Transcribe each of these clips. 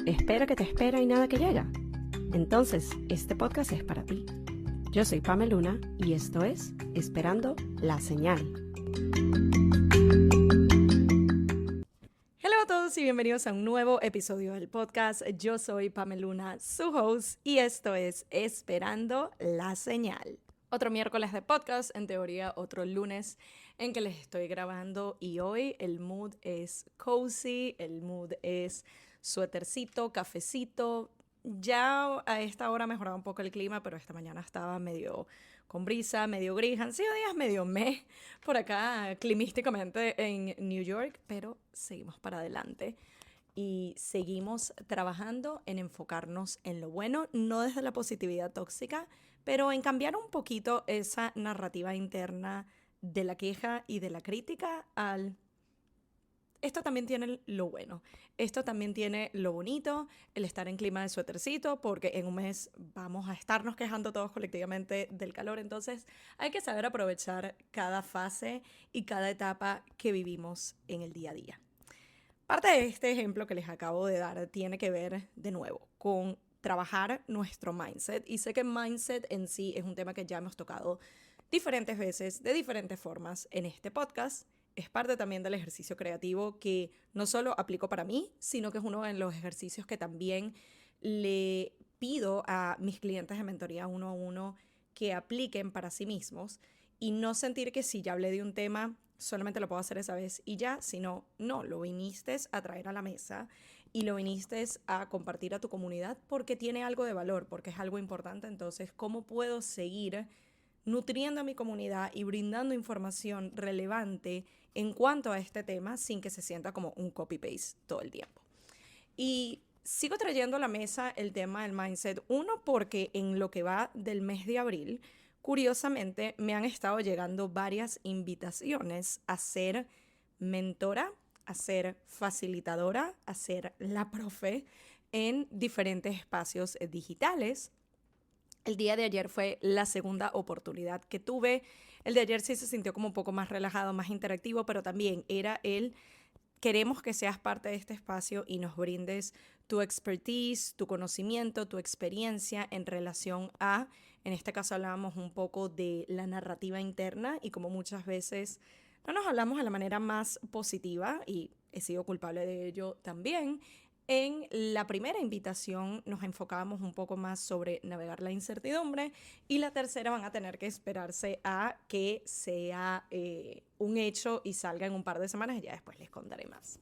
Espera que te espera y nada que llega. Entonces, este podcast es para ti. Yo soy Pame Luna y esto es Esperando la Señal. Hola a todos y bienvenidos a un nuevo episodio del podcast. Yo soy Pame Luna, su host, y esto es Esperando la Señal. Otro miércoles de podcast, en teoría otro lunes en que les estoy grabando, y hoy el mood es cozy, el mood es suétercito, cafecito. Ya a esta hora ha mejorado un poco el clima, pero esta mañana estaba medio con brisa, medio gris. Han sido días medio meh por acá climísticamente en New York, pero seguimos para adelante. Y seguimos trabajando en enfocarnos en lo bueno, no desde la positividad tóxica, pero en cambiar un poquito esa narrativa interna de la queja y de la crítica al esto también tiene lo bueno, esto también tiene lo bonito, el estar en clima de suétercito, porque en un mes vamos a estarnos quejando todos colectivamente del calor, entonces hay que saber aprovechar cada fase y cada etapa que vivimos en el día a día. Parte de este ejemplo que les acabo de dar tiene que ver, de nuevo, con trabajar nuestro mindset. Y sé que mindset en sí es un tema que ya hemos tocado diferentes veces, de diferentes formas en este podcast. Es parte también del ejercicio creativo que no solo aplico para mí, sino que es uno de los ejercicios que también le pido a mis clientes de mentoría 1-1 que apliquen para sí mismos y no sentir que si ya hablé de un tema solamente lo puedo hacer esa vez y ya, sino, no, lo viniste a traer a la mesa y lo viniste a compartir a tu comunidad porque tiene algo de valor, porque es algo importante. Entonces, ¿cómo puedo seguir nutriendo a mi comunidad y brindando información relevante en cuanto a este tema sin que se sienta como un copy-paste todo el tiempo? Y sigo trayendo a la mesa el tema del mindset, uno, porque en lo que va del mes de abril, curiosamente, me han estado llegando varias invitaciones a ser mentora, a ser facilitadora, a ser la profe en diferentes espacios digitales. El día de ayer fue la segunda oportunidad que tuve. El de ayer sí se sintió como un poco más relajado, más interactivo, pero también era queremos que seas parte de este espacio y nos brindes tu expertise, tu conocimiento, tu experiencia en relación a, en este caso hablábamos un poco de la narrativa interna y como muchas veces no nos hablamos de la manera más positiva, y he sido culpable de ello también. En la primera invitación nos enfocábamos un poco más sobre navegar la incertidumbre, y la tercera van a tener que esperarse a que sea un hecho y salga en un par de semanas y ya después les contaré más.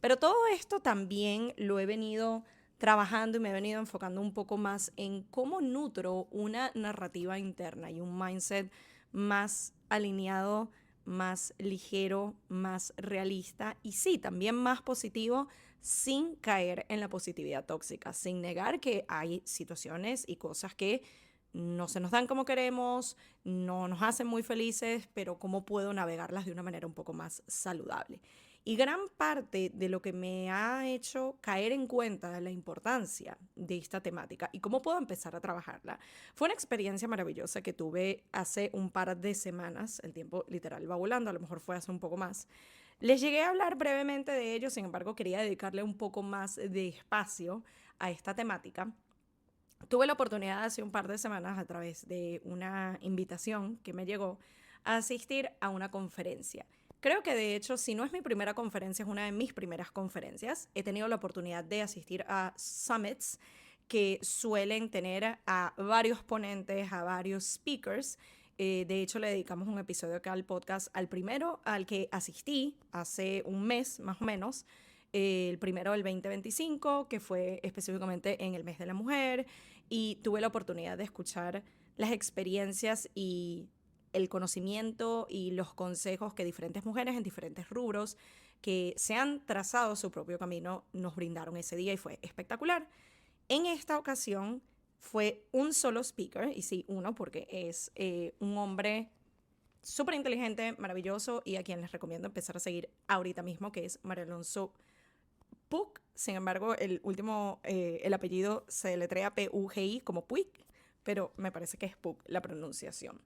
Pero todo esto también lo he venido trabajando y me he venido enfocando un poco más en cómo nutro una narrativa interna y un mindset más alineado, más ligero, más realista y sí, también más positivo, sin caer en la positividad tóxica, sin negar que hay situaciones y cosas que no se nos dan como queremos, no nos hacen muy felices, pero cómo puedo navegarlas de una manera un poco más saludable. Y gran parte de lo que me ha hecho caer en cuenta de la importancia de esta temática y cómo puedo empezar a trabajarla fue una experiencia maravillosa que tuve hace un par de semanas. El tiempo literal va volando, a lo mejor fue hace un poco más. Les llegué a hablar brevemente de ello, sin embargo quería dedicarle un poco más de espacio a esta temática. Tuve la oportunidad hace un par de semanas, a través de una invitación que me llegó, a asistir a una conferencia. Creo que de hecho, si no es mi primera conferencia, es una de mis primeras conferencias. He tenido la oportunidad de asistir a summits que suelen tener a varios ponentes, a varios speakers. De hecho, le dedicamos un episodio acá al podcast al primero al que asistí hace un mes más o menos. El primero del 2025, que fue específicamente en el mes de la mujer, y tuve la oportunidad de escuchar las experiencias y el conocimiento y los consejos que diferentes mujeres en diferentes rubros que se han trazado su propio camino nos brindaron ese día, y fue espectacular. En esta ocasión fue un solo speaker, y sí, uno, porque es un hombre súper inteligente, maravilloso, y a quien les recomiendo empezar a seguir ahorita mismo, que es Mario Alonso Puig. Sin embargo, el apellido se deletrea P-U-G-I como Puig, pero me parece que es Puig la pronunciación.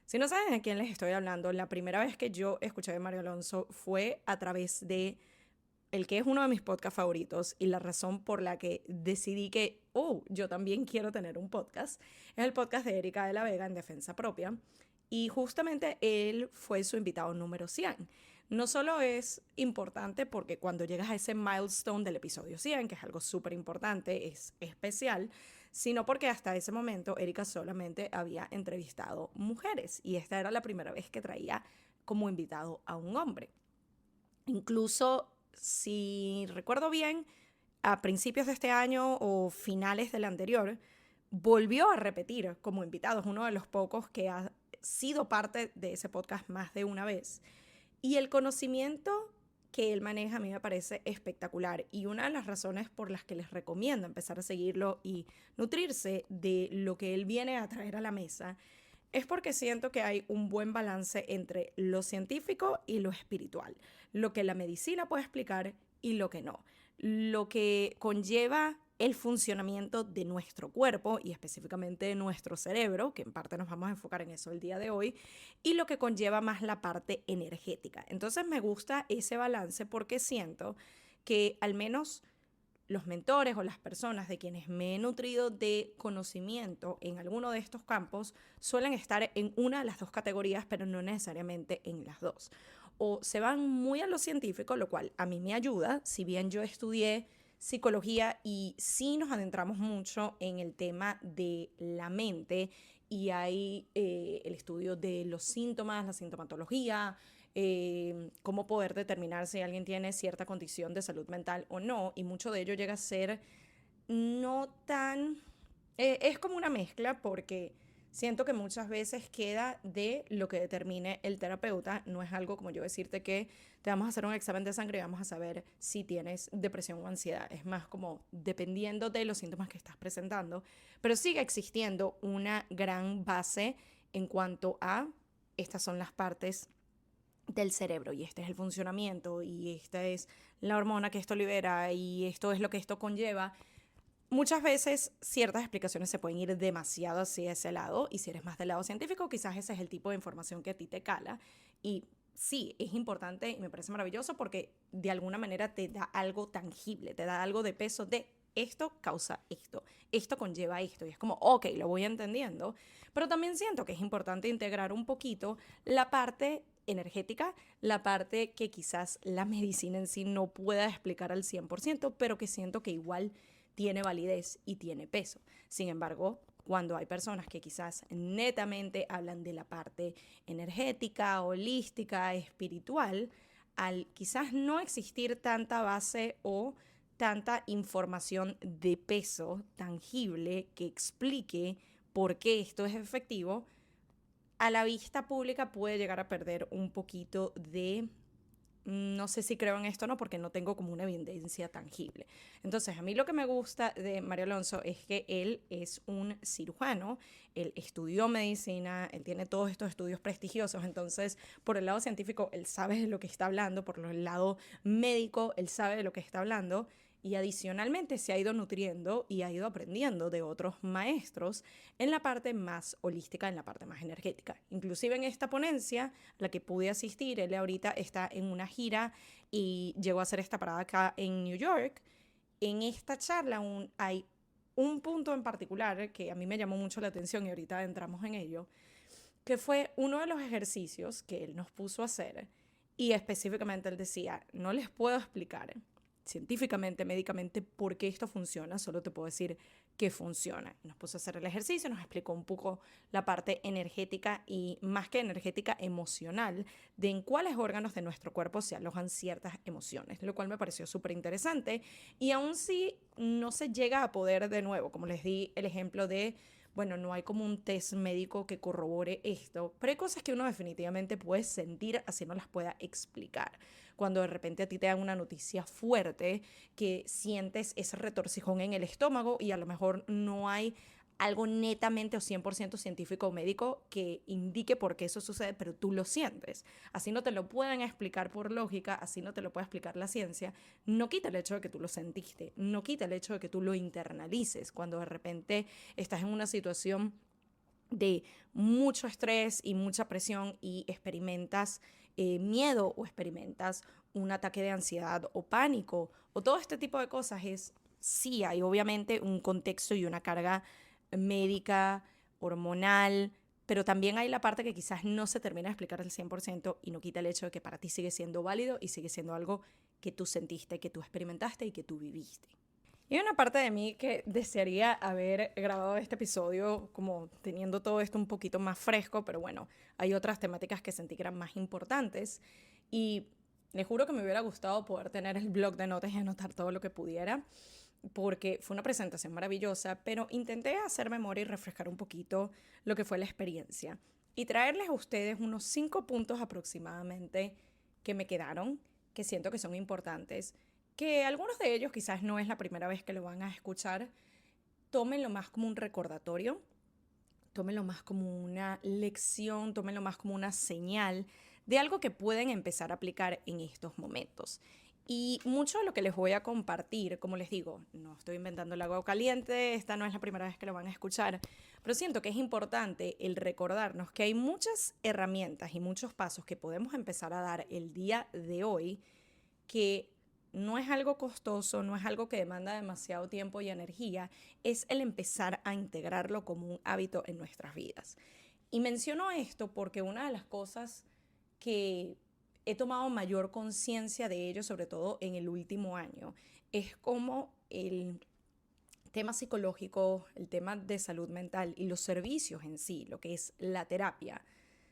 Si no saben a quién les estoy hablando, la primera vez que yo escuché de Mario Alonso fue a través de el que es uno de mis podcasts favoritos y la razón por la que decidí que, yo también quiero tener un podcast, es el podcast de Erika de la Vega en Defensa Propia. Y justamente él fue su invitado número 100. No solo es importante porque cuando llegas a ese milestone del episodio 100, que es algo súper importante, es especial, sino porque hasta ese momento Erika solamente había entrevistado mujeres y esta era la primera vez que traía como invitado a un hombre. Incluso, si recuerdo bien, a principios de este año o finales del anterior, volvió a repetir como invitado. Es uno de los pocos que ha sido parte de ese podcast más de una vez. Y el conocimiento que él maneja a mí me parece espectacular. Y una de las razones por las que les recomiendo empezar a seguirlo y nutrirse de lo que él viene a traer a la mesa es porque siento que hay un buen balance entre lo científico y lo espiritual, lo que la medicina puede explicar y lo que no, lo que conlleva el funcionamiento de nuestro cuerpo y específicamente de nuestro cerebro, que en parte nos vamos a enfocar en eso el día de hoy, y lo que conlleva más la parte energética. Entonces me gusta ese balance porque siento que al menos los mentores o las personas de quienes me he nutrido de conocimiento en alguno de estos campos suelen estar en una de las dos categorías, pero no necesariamente en las dos. O se van muy a lo científico, lo cual a mí me ayuda, si bien yo estudié psicología y sí nos adentramos mucho en el tema de la mente y hay el estudio de los síntomas, la sintomatología, cómo poder determinar si alguien tiene cierta condición de salud mental o no, y mucho de ello llega a ser no tan... es como una mezcla porque siento que muchas veces queda de lo que determine el terapeuta, no es algo como yo decirte que te vamos a hacer un examen de sangre y vamos a saber si tienes depresión o ansiedad, es más como dependiendo de los síntomas que estás presentando, pero sigue existiendo una gran base en cuanto a estas son las partes del cerebro y este es el funcionamiento y esta es la hormona que esto libera y esto es lo que esto conlleva. Muchas veces ciertas explicaciones se pueden ir demasiado hacia ese lado y si eres más del lado científico quizás ese es el tipo de información que a ti te cala y sí, es importante y me parece maravilloso porque de alguna manera te da algo tangible, te da algo de peso de esto causa esto, esto conlleva esto y es como, ok, lo voy entendiendo, pero también siento que es importante integrar un poquito la parte energética, la parte que quizás la medicina en sí no pueda explicar al 100%, pero que siento que igual tiene validez y tiene peso. Sin embargo, cuando hay personas que quizás netamente hablan de la parte energética, holística, espiritual, al quizás no existir tanta base o tanta información de peso tangible que explique por qué esto es efectivo, a la vista pública puede llegar a perder un poquito de, no sé si creo en esto o no, porque no tengo como una evidencia tangible. Entonces, a mí lo que me gusta de Mario Alonso es que él es un cirujano, él estudió medicina, él tiene todos estos estudios prestigiosos, entonces, por el lado científico, él sabe de lo que está hablando, por el lado médico, él sabe de lo que está hablando, y adicionalmente se ha ido nutriendo y ha ido aprendiendo de otros maestros en la parte más holística, en la parte más energética. Inclusive en esta ponencia, a la que pude asistir, él ahorita está en una gira y llegó a hacer esta parada acá en New York. En esta charla hay un punto en particular que a mí me llamó mucho la atención y ahorita entramos en ello, que fue uno de los ejercicios que él nos puso a hacer y específicamente él decía, no les puedo explicar científicamente, médicamente, por qué esto funciona, solo te puedo decir que funciona. Nos puso a hacer el ejercicio, nos explicó un poco la parte energética y más que energética, emocional, de en cuáles órganos de nuestro cuerpo se alojan ciertas emociones, lo cual me pareció súper interesante y aún si no se llega a poder de nuevo, como les di el ejemplo de bueno, no hay como un test médico que corrobore esto, pero hay cosas que uno definitivamente puede sentir así no las pueda explicar. Cuando de repente a ti te dan una noticia fuerte, que sientes ese retorcijón en el estómago y a lo mejor no hay algo netamente o 100% científico o médico que indique por qué eso sucede, pero tú lo sientes. Así no te lo pueden explicar por lógica, así no te lo puede explicar la ciencia. No quita el hecho de que tú lo sentiste, no quita el hecho de que tú lo internalices cuando de repente estás en una situación de mucho estrés y mucha presión y experimentas miedo o experimentas un ataque de ansiedad o pánico o todo este tipo de cosas, sí hay obviamente un contexto y una carga médica, hormonal, pero también hay la parte que quizás no se termina de explicar al 100% y no quita el hecho de que para ti sigue siendo válido y sigue siendo algo que tú sentiste, que tú experimentaste y que tú viviste. Y hay una parte de mí que desearía haber grabado este episodio como teniendo todo esto un poquito más fresco, pero bueno, hay otras temáticas que sentí que eran más importantes y les juro que me hubiera gustado poder tener el blog de notas y anotar todo lo que pudiera, porque fue una presentación maravillosa, pero intenté hacer memoria y refrescar un poquito lo que fue la experiencia y traerles a ustedes unos 5 puntos aproximadamente que me quedaron, que siento que son importantes, que algunos de ellos quizás no es la primera vez que lo van a escuchar. Tómenlo más como un recordatorio, tómenlo más como una lección, tómenlo más como una señal de algo que pueden empezar a aplicar en estos momentos. Y mucho de lo que les voy a compartir, como les digo, no estoy inventando el agua caliente, esta no es la primera vez que lo van a escuchar, pero siento que es importante el recordarnos que hay muchas herramientas y muchos pasos que podemos empezar a dar el día de hoy que no es algo costoso, no es algo que demanda demasiado tiempo y energía, es el empezar a integrarlo como un hábito en nuestras vidas. Y menciono esto porque una de las cosas que he tomado mayor conciencia de ello, sobre todo en el último año, es cómo el tema psicológico, el tema de salud mental y los servicios en sí, lo que es la terapia,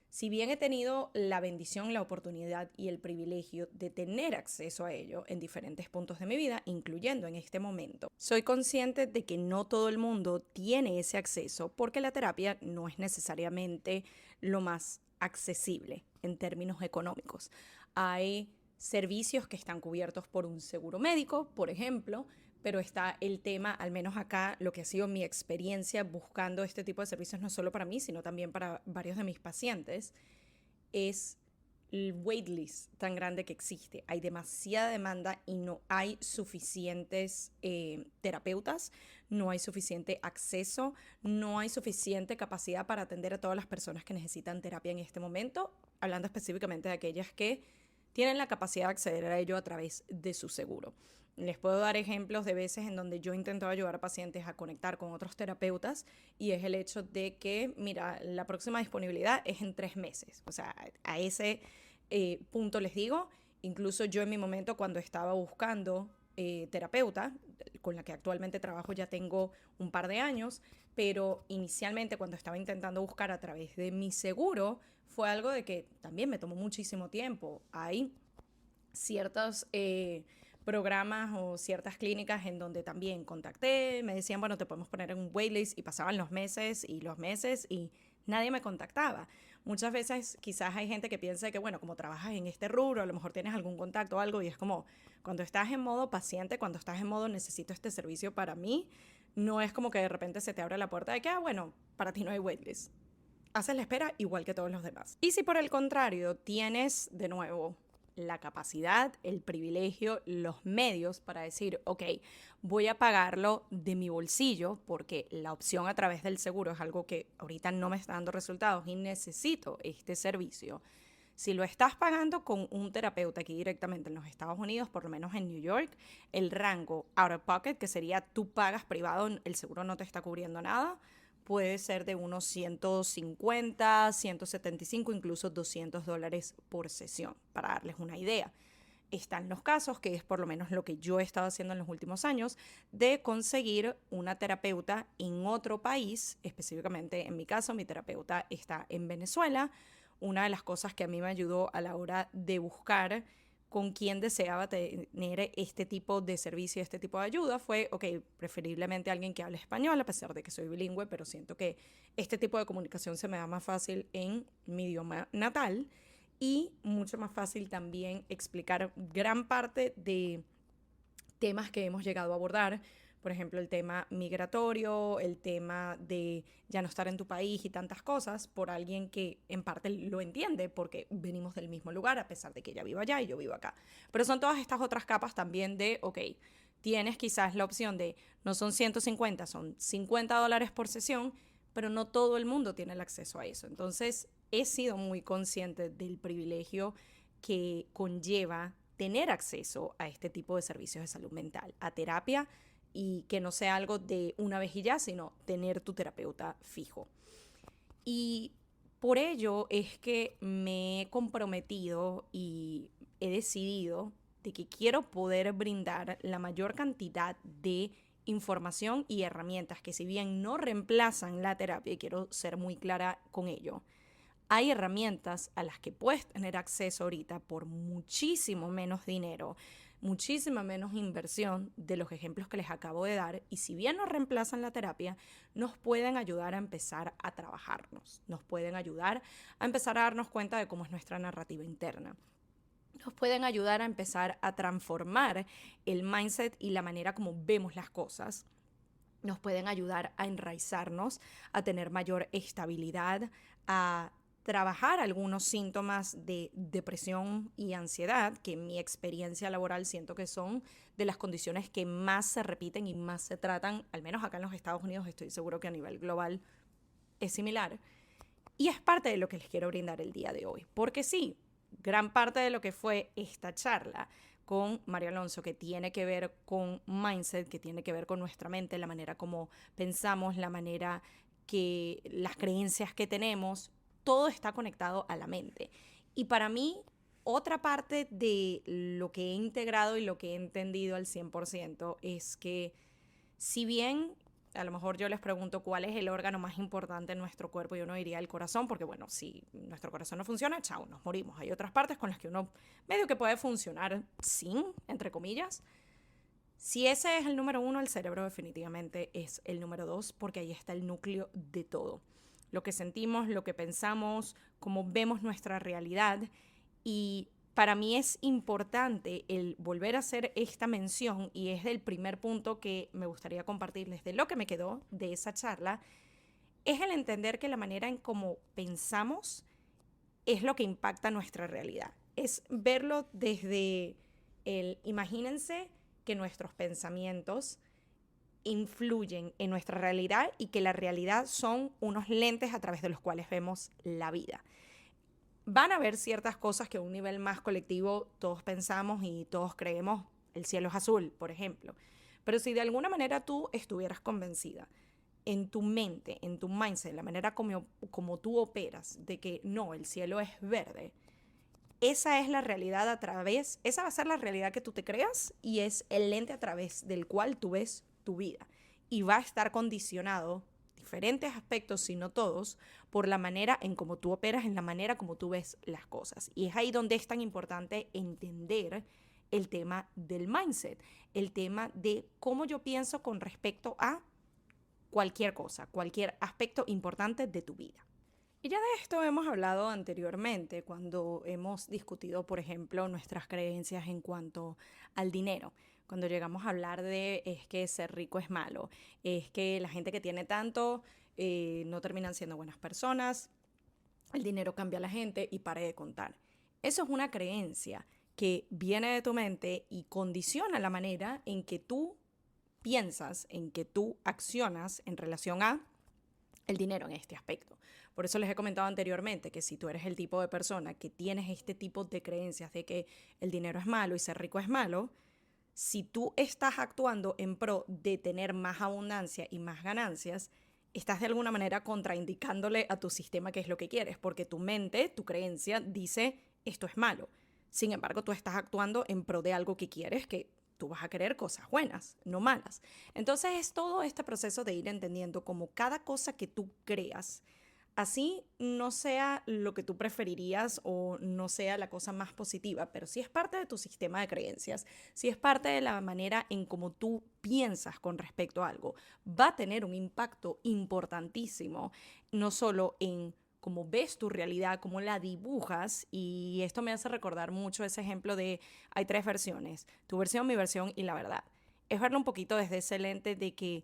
si bien he tenido la bendición, la oportunidad y el privilegio de tener acceso a ello en diferentes puntos de mi vida, incluyendo en este momento, soy consciente de que no todo el mundo tiene ese acceso porque la terapia no es necesariamente lo más accesible en términos económicos. Hay servicios que están cubiertos por un seguro médico, por ejemplo, pero está el tema, al menos acá, lo que ha sido mi experiencia buscando este tipo de servicios, no solo para mí, sino también para varios de mis pacientes, es el waitlist tan grande que existe. Hay demasiada demanda y no hay suficientes terapeutas, no hay suficiente acceso, no hay suficiente capacidad para atender a todas las personas que necesitan terapia en este momento, hablando específicamente de aquellas que tienen la capacidad de acceder a ello a través de su seguro. Les puedo dar ejemplos de veces en donde yo intento ayudar a pacientes a conectar con otros terapeutas y es el hecho de que, mira, la próxima disponibilidad es en 3 meses. O sea, a ese punto les digo, incluso yo en mi momento cuando estaba buscando terapeuta, con la que actualmente trabajo ya tengo un par de años, pero inicialmente cuando estaba intentando buscar a través de mi seguro, fue algo de que también me tomó muchísimo tiempo. Hay ciertos programas o ciertas clínicas en donde también contacté, me decían, bueno, te podemos poner en un waitlist y pasaban los meses y nadie me contactaba. Muchas veces quizás hay gente que piensa que, bueno, como trabajas en este rubro, a lo mejor tienes algún contacto o algo y es como, cuando estás en modo paciente, cuando estás en modo necesito este servicio para mí, no es como que de repente se te abre la puerta de que, bueno, para ti no hay waitlist. Haces la espera igual que todos los demás. Y si por el contrario tienes, de nuevo, la capacidad, el privilegio, los medios para decir, ok, voy a pagarlo de mi bolsillo porque la opción a través del seguro es algo que ahorita no me está dando resultados y necesito este servicio. Si lo estás pagando con un terapeuta aquí directamente en los Estados Unidos, por lo menos en New York, el rango out of pocket, que sería tú pagas privado, el seguro no te está cubriendo nada, puede ser de unos 150, 175, incluso $200 por sesión, para darles una idea. Están los casos, que es por lo menos lo que yo he estado haciendo en los últimos años, de conseguir una terapeuta en otro país, específicamente en mi caso, mi terapeuta está en Venezuela. Una de las cosas que a mí me ayudó a la hora de buscar con quién deseaba tener este tipo de servicio, este tipo de ayuda, fue, ok, preferiblemente alguien que hable español, a pesar de que soy bilingüe, pero siento que este tipo de comunicación se me da más fácil en mi idioma natal y mucho más fácil también explicar gran parte de temas que hemos llegado a abordar, por ejemplo, el tema migratorio, el tema de ya no estar en tu país y tantas cosas, por alguien que en parte lo entiende porque venimos del mismo lugar, a pesar de que ella viva allá y yo vivo acá. Pero son todas estas otras capas también de, ok, tienes quizás la opción de, no son 150, son $50 por sesión, pero no todo el mundo tiene el acceso a eso. Entonces, he sido muy consciente del privilegio que conlleva tener acceso a este tipo de servicios de salud mental, a terapia, y que no sea algo de una vez y ya, sino tener tu terapeuta fijo. Y por ello es que me he comprometido y he decidido de que quiero poder brindar la mayor cantidad de información y herramientas que, si bien no reemplazan la terapia, y quiero ser muy clara con ello, hay herramientas a las que puedes tener acceso ahorita por muchísimo menos dinero, muchísima menos inversión de los ejemplos que les acabo de dar. Y si bien no reemplazan la terapia, nos pueden ayudar a empezar a trabajarnos, nos pueden ayudar a empezar a darnos cuenta de cómo es nuestra narrativa interna. Nos pueden ayudar a empezar a transformar el mindset y la manera como vemos las cosas. Nos pueden ayudar a enraizarnos, a tener mayor estabilidad, a trabajar algunos síntomas de depresión y ansiedad, que en mi experiencia laboral siento que son de las condiciones que más se repiten y más se tratan, al menos acá en los Estados Unidos. Estoy seguro que a nivel global es similar. Y es parte de lo que les quiero brindar el día de hoy. Porque sí, gran parte de lo que fue esta charla con Mario Alonso, que tiene que ver con mindset, que tiene que ver con nuestra mente, la manera como pensamos, la manera que las creencias que tenemos, todo está conectado a la mente. Y para mí, otra parte de lo que he integrado y lo que he entendido al 100% es que, si bien a lo mejor yo les pregunto cuál es el órgano más importante en nuestro cuerpo, y uno diría el corazón, porque bueno, si nuestro corazón no funciona, chao, nos morimos. Hay otras partes con las que uno medio que puede funcionar sin, entre comillas. Si ese es el número uno, el cerebro definitivamente es el número dos, porque ahí está el núcleo de todo. Lo que sentimos, lo que pensamos, cómo vemos nuestra realidad. Y para mí es importante el volver a hacer esta mención, y es el primer punto que me gustaría compartirles de lo que me quedó de esa charla, es el entender que la manera en cómo pensamos es lo que impacta nuestra realidad. Es verlo desde imagínense que nuestros pensamientos influyen en nuestra realidad y que la realidad son unos lentes a través de los cuales vemos la vida. Van a haber ciertas cosas que a un nivel más colectivo todos pensamos y todos creemos: el cielo es azul, por ejemplo. Pero si de alguna manera tú estuvieras convencida en tu mente, en tu mindset, la manera como tú operas, de que no, el cielo es verde, esa es la realidad esa va a ser la realidad que tú te creas, y es el lente a través del cual tú ves tu vida. Y va a estar condicionado diferentes aspectos, si no todos, por la manera en cómo tú operas, en la manera como tú ves las cosas. Y es ahí donde es tan importante entender el tema del mindset, el tema de cómo yo pienso con respecto a cualquier cosa, cualquier aspecto importante de tu vida. Y ya de esto hemos hablado anteriormente cuando hemos discutido, por ejemplo, nuestras creencias en cuanto al dinero. Cuando llegamos a hablar de es que ser rico es malo, es que la gente que tiene tanto no terminan siendo buenas personas, el dinero cambia a la gente, y pare de contar. Eso es una creencia que viene de tu mente y condiciona la manera en que tú piensas, en que tú accionas en relación a el dinero en este aspecto. Por eso les he comentado anteriormente que si tú eres el tipo de persona que tienes este tipo de creencias de que el dinero es malo y ser rico es malo, si tú estás actuando en pro de tener más abundancia y más ganancias, estás de alguna manera contraindicándole a tu sistema qué es lo que quieres, porque tu mente, tu creencia dice esto es malo. Sin embargo, tú estás actuando en pro de algo que quieres, que tú vas a querer cosas buenas, no malas. Entonces es todo este proceso de ir entendiendo cómo cada cosa que tú creas, así no sea lo que tú preferirías o no sea la cosa más positiva, pero si es parte de tu sistema de creencias, si es parte de la manera en cómo tú piensas con respecto a algo, va a tener un impacto importantísimo, no solo en cómo ves tu realidad, cómo la dibujas. Y esto me hace recordar mucho ese ejemplo de hay tres versiones: tu versión, mi versión y la verdad. Es verlo un poquito desde ese lente de que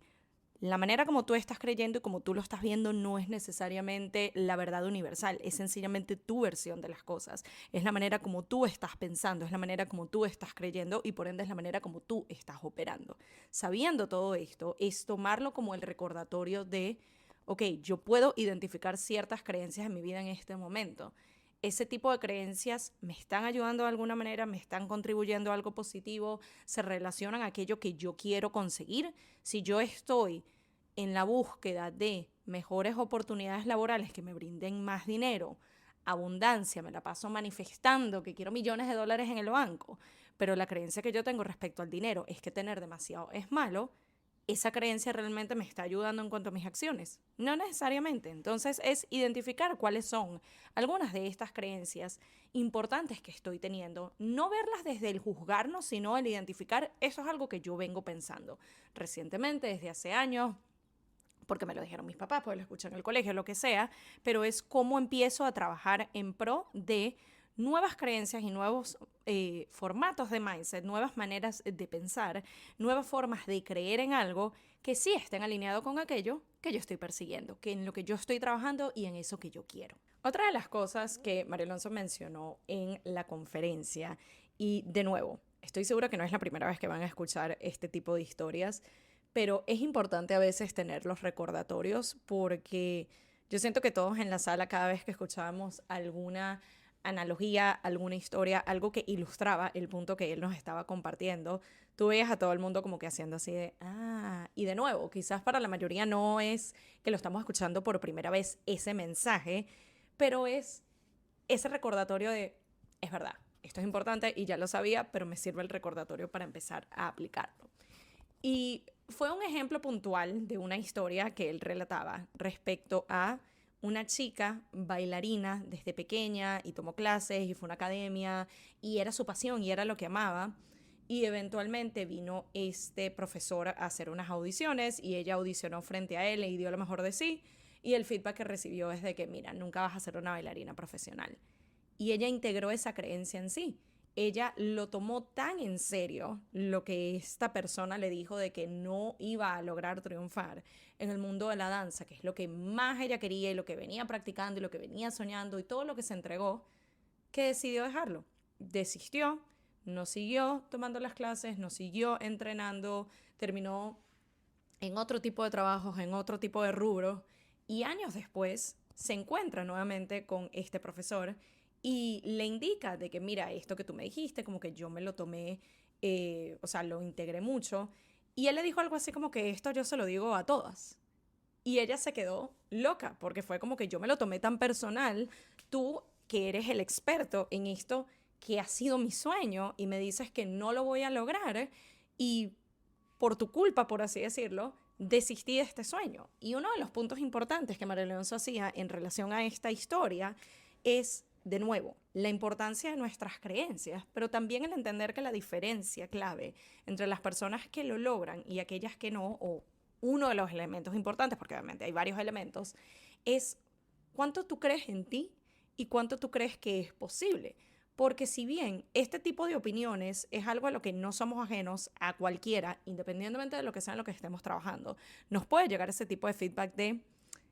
la manera como tú estás creyendo y como tú lo estás viendo no es necesariamente la verdad universal, es sencillamente tu versión de las cosas. Es la manera como tú estás pensando, es la manera como tú estás creyendo, y por ende es la manera como tú estás operando. Sabiendo todo esto, es tomarlo como el recordatorio de, ok, yo puedo identificar ciertas creencias en mi vida en este momento. Ese tipo de creencias me están ayudando de alguna manera, me están contribuyendo a algo positivo, se relacionan a aquello que yo quiero conseguir. Si yo estoy en la búsqueda de mejores oportunidades laborales que me brinden más dinero, abundancia, me la paso manifestando que quiero millones de dólares en el banco, pero la creencia que yo tengo respecto al dinero es que tener demasiado es malo, esa creencia realmente me está ayudando en cuanto a mis acciones. No necesariamente. Entonces es identificar cuáles son algunas de estas creencias importantes que estoy teniendo. No verlas desde el juzgarnos, sino el identificar, eso es algo que yo vengo pensando recientemente, desde hace años, porque me lo dijeron mis papás, porque lo escuché en el colegio, lo que sea, pero es cómo empiezo a trabajar en pro de nuevas creencias y nuevos formatos de mindset, nuevas maneras de pensar, nuevas formas de creer en algo que sí estén alineados con aquello que yo estoy persiguiendo, que en lo que yo estoy trabajando y en eso que yo quiero. Otra de las cosas que María Alonso mencionó en la conferencia, y de nuevo, estoy segura que no es la primera vez que van a escuchar este tipo de historias, pero es importante a veces tener los recordatorios porque yo siento que todos en la sala, cada vez que escuchábamos alguna analogía, alguna historia, algo que ilustraba el punto que él nos estaba compartiendo, tú veías a todo el mundo como que haciendo así de, y de nuevo, quizás para la mayoría no es que lo estamos escuchando por primera vez ese mensaje, pero es ese recordatorio de, es verdad, esto es importante y ya lo sabía, pero me sirve el recordatorio para empezar a aplicarlo. Y fue un ejemplo puntual de una historia que él relataba respecto a una chica bailarina desde pequeña y tomó clases y fue a una academia y era su pasión y era lo que amaba. Y eventualmente vino este profesor a hacer unas audiciones y ella audicionó frente a él y dio lo mejor de sí. Y el feedback que recibió es de que, mira, nunca vas a ser una bailarina profesional. Y ella integró esa creencia en sí. Ella lo tomó tan en serio lo que esta persona le dijo de que no iba a lograr triunfar en el mundo de la danza, que es lo que más ella quería y lo que venía practicando y lo que venía soñando y todo lo que se entregó, que decidió dejarlo. Desistió, no siguió tomando las clases, no siguió entrenando, terminó en otro tipo de trabajos, en otro tipo de rubros, y años después se encuentra nuevamente con este profesor y le indica de que, mira, esto que tú me dijiste, como que yo me lo tomé, o sea, lo integré mucho, y él le dijo algo así como que esto yo se lo digo a todas. Y ella se quedó loca, porque fue como que yo me lo tomé tan personal, tú que eres el experto en esto, que ha sido mi sueño, y me dices que no lo voy a lograr, y por tu culpa, por así decirlo, desistí de este sueño. Y uno de los puntos importantes que María Alonso hacía en relación a esta historia es, de nuevo, la importancia de nuestras creencias, pero también el entender que la diferencia clave entre las personas que lo logran y aquellas que no, o uno de los elementos importantes, porque obviamente hay varios elementos, es cuánto tú crees en ti y cuánto tú crees que es posible. Porque si bien este tipo de opiniones es algo a lo que no somos ajenos a cualquiera, independientemente de lo que sea en lo que estemos trabajando, nos puede llegar ese tipo de feedback de,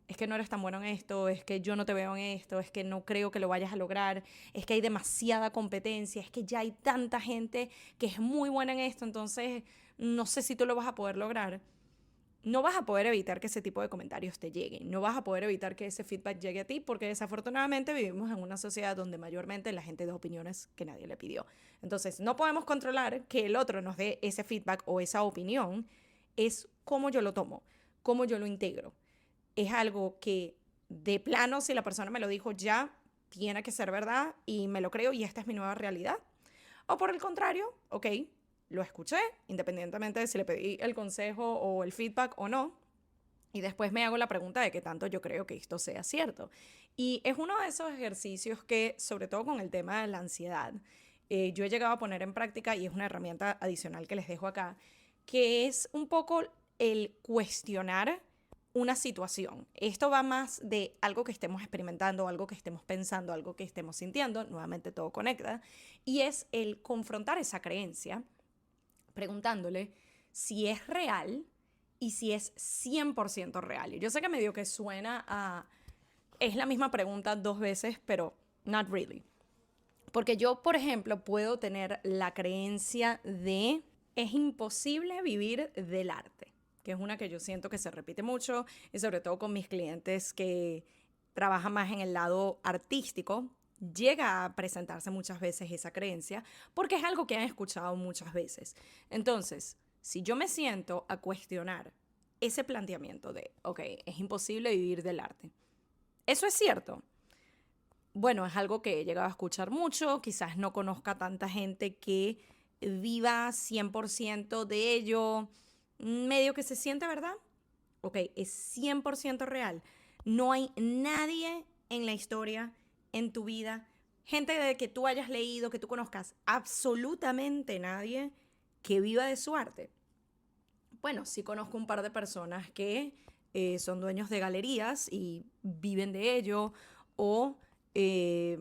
es que no eres tan bueno en esto, es que yo no te veo en esto, es que no creo que lo vayas a lograr, es que hay demasiada competencia, es que ya hay tanta gente que es muy buena en esto, entonces no sé si tú lo vas a poder lograr. No vas a poder evitar que ese tipo de comentarios te lleguen, no vas a poder evitar que ese feedback llegue a ti, porque desafortunadamente vivimos en una sociedad donde mayormente la gente da opiniones que nadie le pidió. Entonces, no podemos controlar que el otro nos dé ese feedback o esa opinión, es cómo yo lo tomo, cómo yo lo integro. Es algo que de plano, si la persona me lo dijo ya, tiene que ser verdad y me lo creo y esta es mi nueva realidad. O por el contrario, ok, lo escuché, independientemente de si le pedí el consejo o el feedback o no, y después me hago la pregunta de qué tanto yo creo que esto sea cierto. Y es uno de esos ejercicios que, sobre todo con el tema de la ansiedad, yo he llegado a poner en práctica y es una herramienta adicional que les dejo acá, que es un poco el cuestionar una situación. Esto va más de algo que estemos experimentando, algo que estemos pensando, algo que estemos sintiendo, nuevamente todo conecta, y es el confrontar esa creencia preguntándole si es real y si es 100% real. Y yo sé que medio que suena a... Es la misma pregunta dos veces, pero not really. Porque yo, por ejemplo, puedo tener la creencia de es imposible vivir del arte. que es una que yo siento que se repite mucho, y sobre todo con mis clientes que trabajan más en el lado artístico, llega a presentarse muchas veces esa creencia, porque es algo que han escuchado muchas veces. Entonces, si yo me siento a cuestionar ese planteamiento de, ok, es imposible vivir del arte, ¿eso es cierto? Bueno, es algo que he llegado a escuchar mucho, quizás no conozca tanta gente que viva 100% de ello, medio que se siente, ¿verdad? Ok, es 100% real. No hay nadie en la historia, en tu vida, gente de que tú hayas leído, que tú conozcas, absolutamente nadie que viva de su arte. Bueno, sí conozco un par de personas que son dueños de galerías y viven de ello, o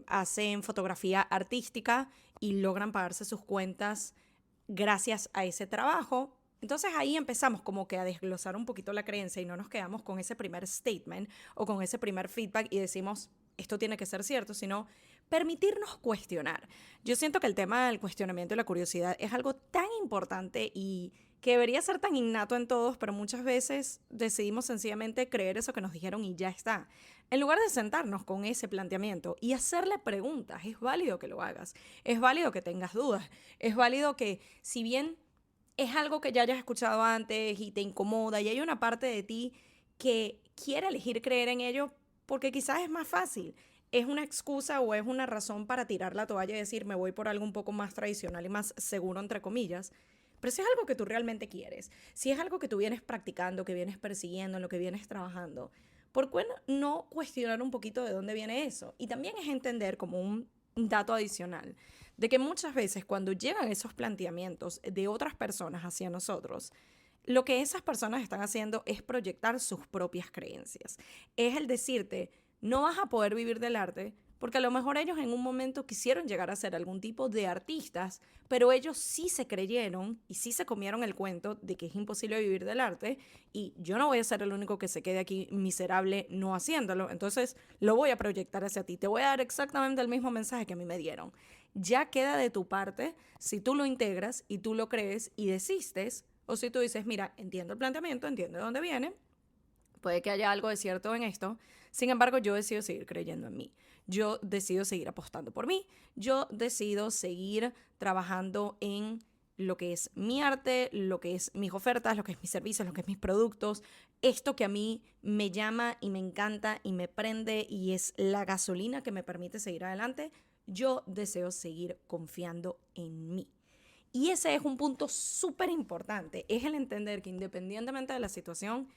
hacen fotografía artística y logran pagarse sus cuentas gracias a ese trabajo. Entonces ahí empezamos como que a desglosar un poquito la creencia y no nos quedamos con ese primer statement o con ese primer feedback y decimos, esto tiene que ser cierto, sino permitirnos cuestionar. Yo siento que el tema del cuestionamiento y la curiosidad es algo tan importante y que debería ser tan innato en todos, pero muchas veces decidimos sencillamente creer eso que nos dijeron y ya está. En lugar de sentarnos con ese planteamiento y hacerle preguntas, es válido que lo hagas, es válido que tengas dudas, es válido que si bien es algo que ya hayas escuchado antes y te incomoda y hay una parte de ti que quiere elegir creer en ello porque quizás es más fácil, es una excusa o es una razón para tirar la toalla y decir me voy por algo un poco más tradicional y más seguro, entre comillas. Pero si es algo que tú realmente quieres, si es algo que tú vienes practicando, que vienes persiguiendo, en lo que vienes trabajando, ¿por qué no cuestionar un poquito de dónde viene eso? Y también es entender como un dato adicional de que muchas veces cuando llegan esos planteamientos de otras personas hacia nosotros, lo que esas personas están haciendo es proyectar sus propias creencias. Es el decirte, no vas a poder vivir del arte porque a lo mejor ellos en un momento quisieron llegar a ser algún tipo de artistas, pero ellos sí se creyeron y sí se comieron el cuento de que es imposible vivir del arte y yo no voy a ser el único que se quede aquí miserable no haciéndolo, entonces lo voy a proyectar hacia ti, te voy a dar exactamente el mismo mensaje que a mí me dieron. Ya queda de tu parte si tú lo integras y tú lo crees y desistes, o si tú dices, mira, entiendo el planteamiento, entiendo de dónde viene, puede que haya algo de cierto en esto, sin embargo yo decido seguir creyendo en mí, yo decido seguir apostando por mí, yo decido seguir trabajando en lo que es mi arte, lo que es mis ofertas, lo que es mis servicios, lo que es mis productos, esto que a mí me llama y me encanta y me prende y es la gasolina que me permite seguir adelante, yo deseo seguir confiando en mí. Y ese es un punto súper importante, es el entender que independientemente de la situación,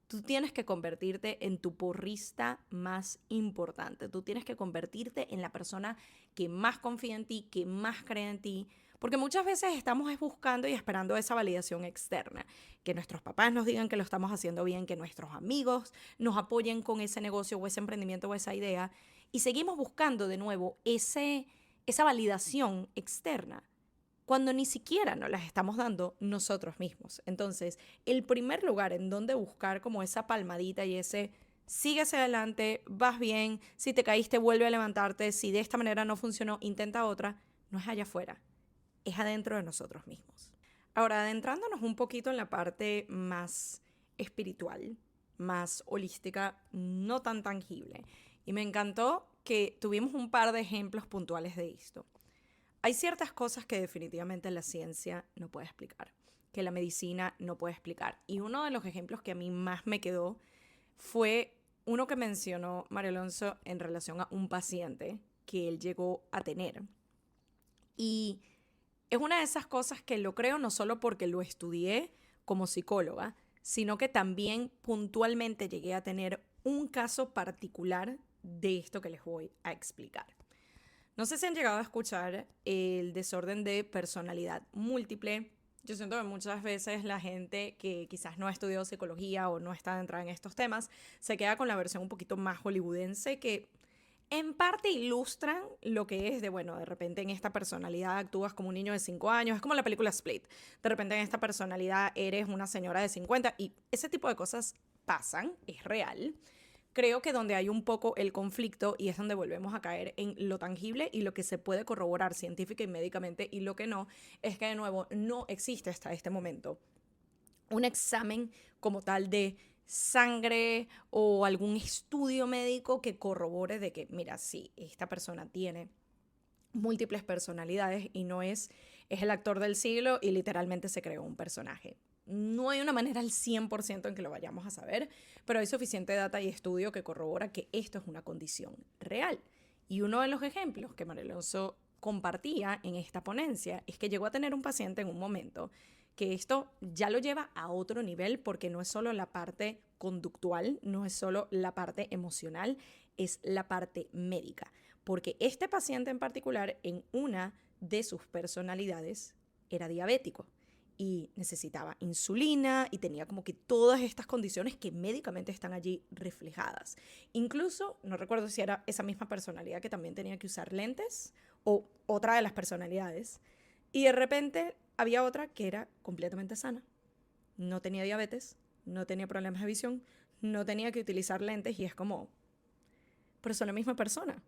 tú tienes que convertirte en tu porrista más importante. Tú tienes que convertirte en la persona que más confía en ti, que más cree en ti. Porque muchas veces estamos buscando y esperando esa validación externa. Que nuestros papás nos digan que lo estamos haciendo bien, que nuestros amigos nos apoyen con ese negocio o ese emprendimiento o esa idea. Y seguimos buscando de nuevo esa validación externa cuando ni siquiera nos las estamos dando nosotros mismos. Entonces, el primer lugar en donde buscar como esa palmadita y ese sigue hacia adelante, vas bien, si te caíste vuelve a levantarte, si de esta manera no funcionó, intenta otra, no es allá afuera, es adentro de nosotros mismos. Ahora, adentrándonos un poquito en la parte más espiritual, más holística, no tan tangible. Y me encantó que tuvimos un par de ejemplos puntuales de esto. Hay ciertas cosas que definitivamente la ciencia no puede explicar, que la medicina no puede explicar. Y uno de los ejemplos que a mí más me quedó fue uno que mencionó Mario Alonso en relación a un paciente que él llegó a tener. Y es una de esas cosas que lo creo no solo porque lo estudié como psicóloga, sino que también puntualmente llegué a tener un caso particular de esto que les voy a explicar. No sé si han llegado a escuchar el desorden de personalidad múltiple. Yo siento que muchas veces la gente que quizás no ha estudiado psicología o no está entrada en estos temas se queda con la versión un poquito más hollywoodense que en parte ilustran lo que es de, bueno, de repente en esta personalidad actúas como un niño de 5 años, es como la película Split. De repente en esta personalidad eres una señora de 50 y ese tipo de cosas pasan, es real. Creo que donde hay un poco el conflicto y es donde volvemos a caer en lo tangible y lo que se puede corroborar científica y médicamente y lo que no, es que de nuevo no existe hasta este momento un examen como tal de sangre o algún estudio médico que corrobore de que, mira, sí, esta persona tiene múltiples personalidades y es el actor del siglo y literalmente se creó un personaje. No hay una manera al 100% en que lo vayamos a saber, pero hay suficiente data y estudio que corrobora que esto es una condición real. Y uno de los ejemplos que María Alonso compartía en esta ponencia es que llegó a tener un paciente en un momento que esto ya lo lleva a otro nivel porque no es solo la parte conductual, no es solo la parte emocional, es la parte médica. Porque este paciente en particular, en una de sus personalidades, era diabético y necesitaba insulina y tenía como que todas estas condiciones que médicamente están allí reflejadas. Incluso, no recuerdo si era esa misma personalidad que también tenía que usar lentes o otra de las personalidades. Y de repente había otra que era completamente sana. No tenía diabetes, no tenía problemas de visión, no tenía que utilizar lentes y es como, pero son la misma persona.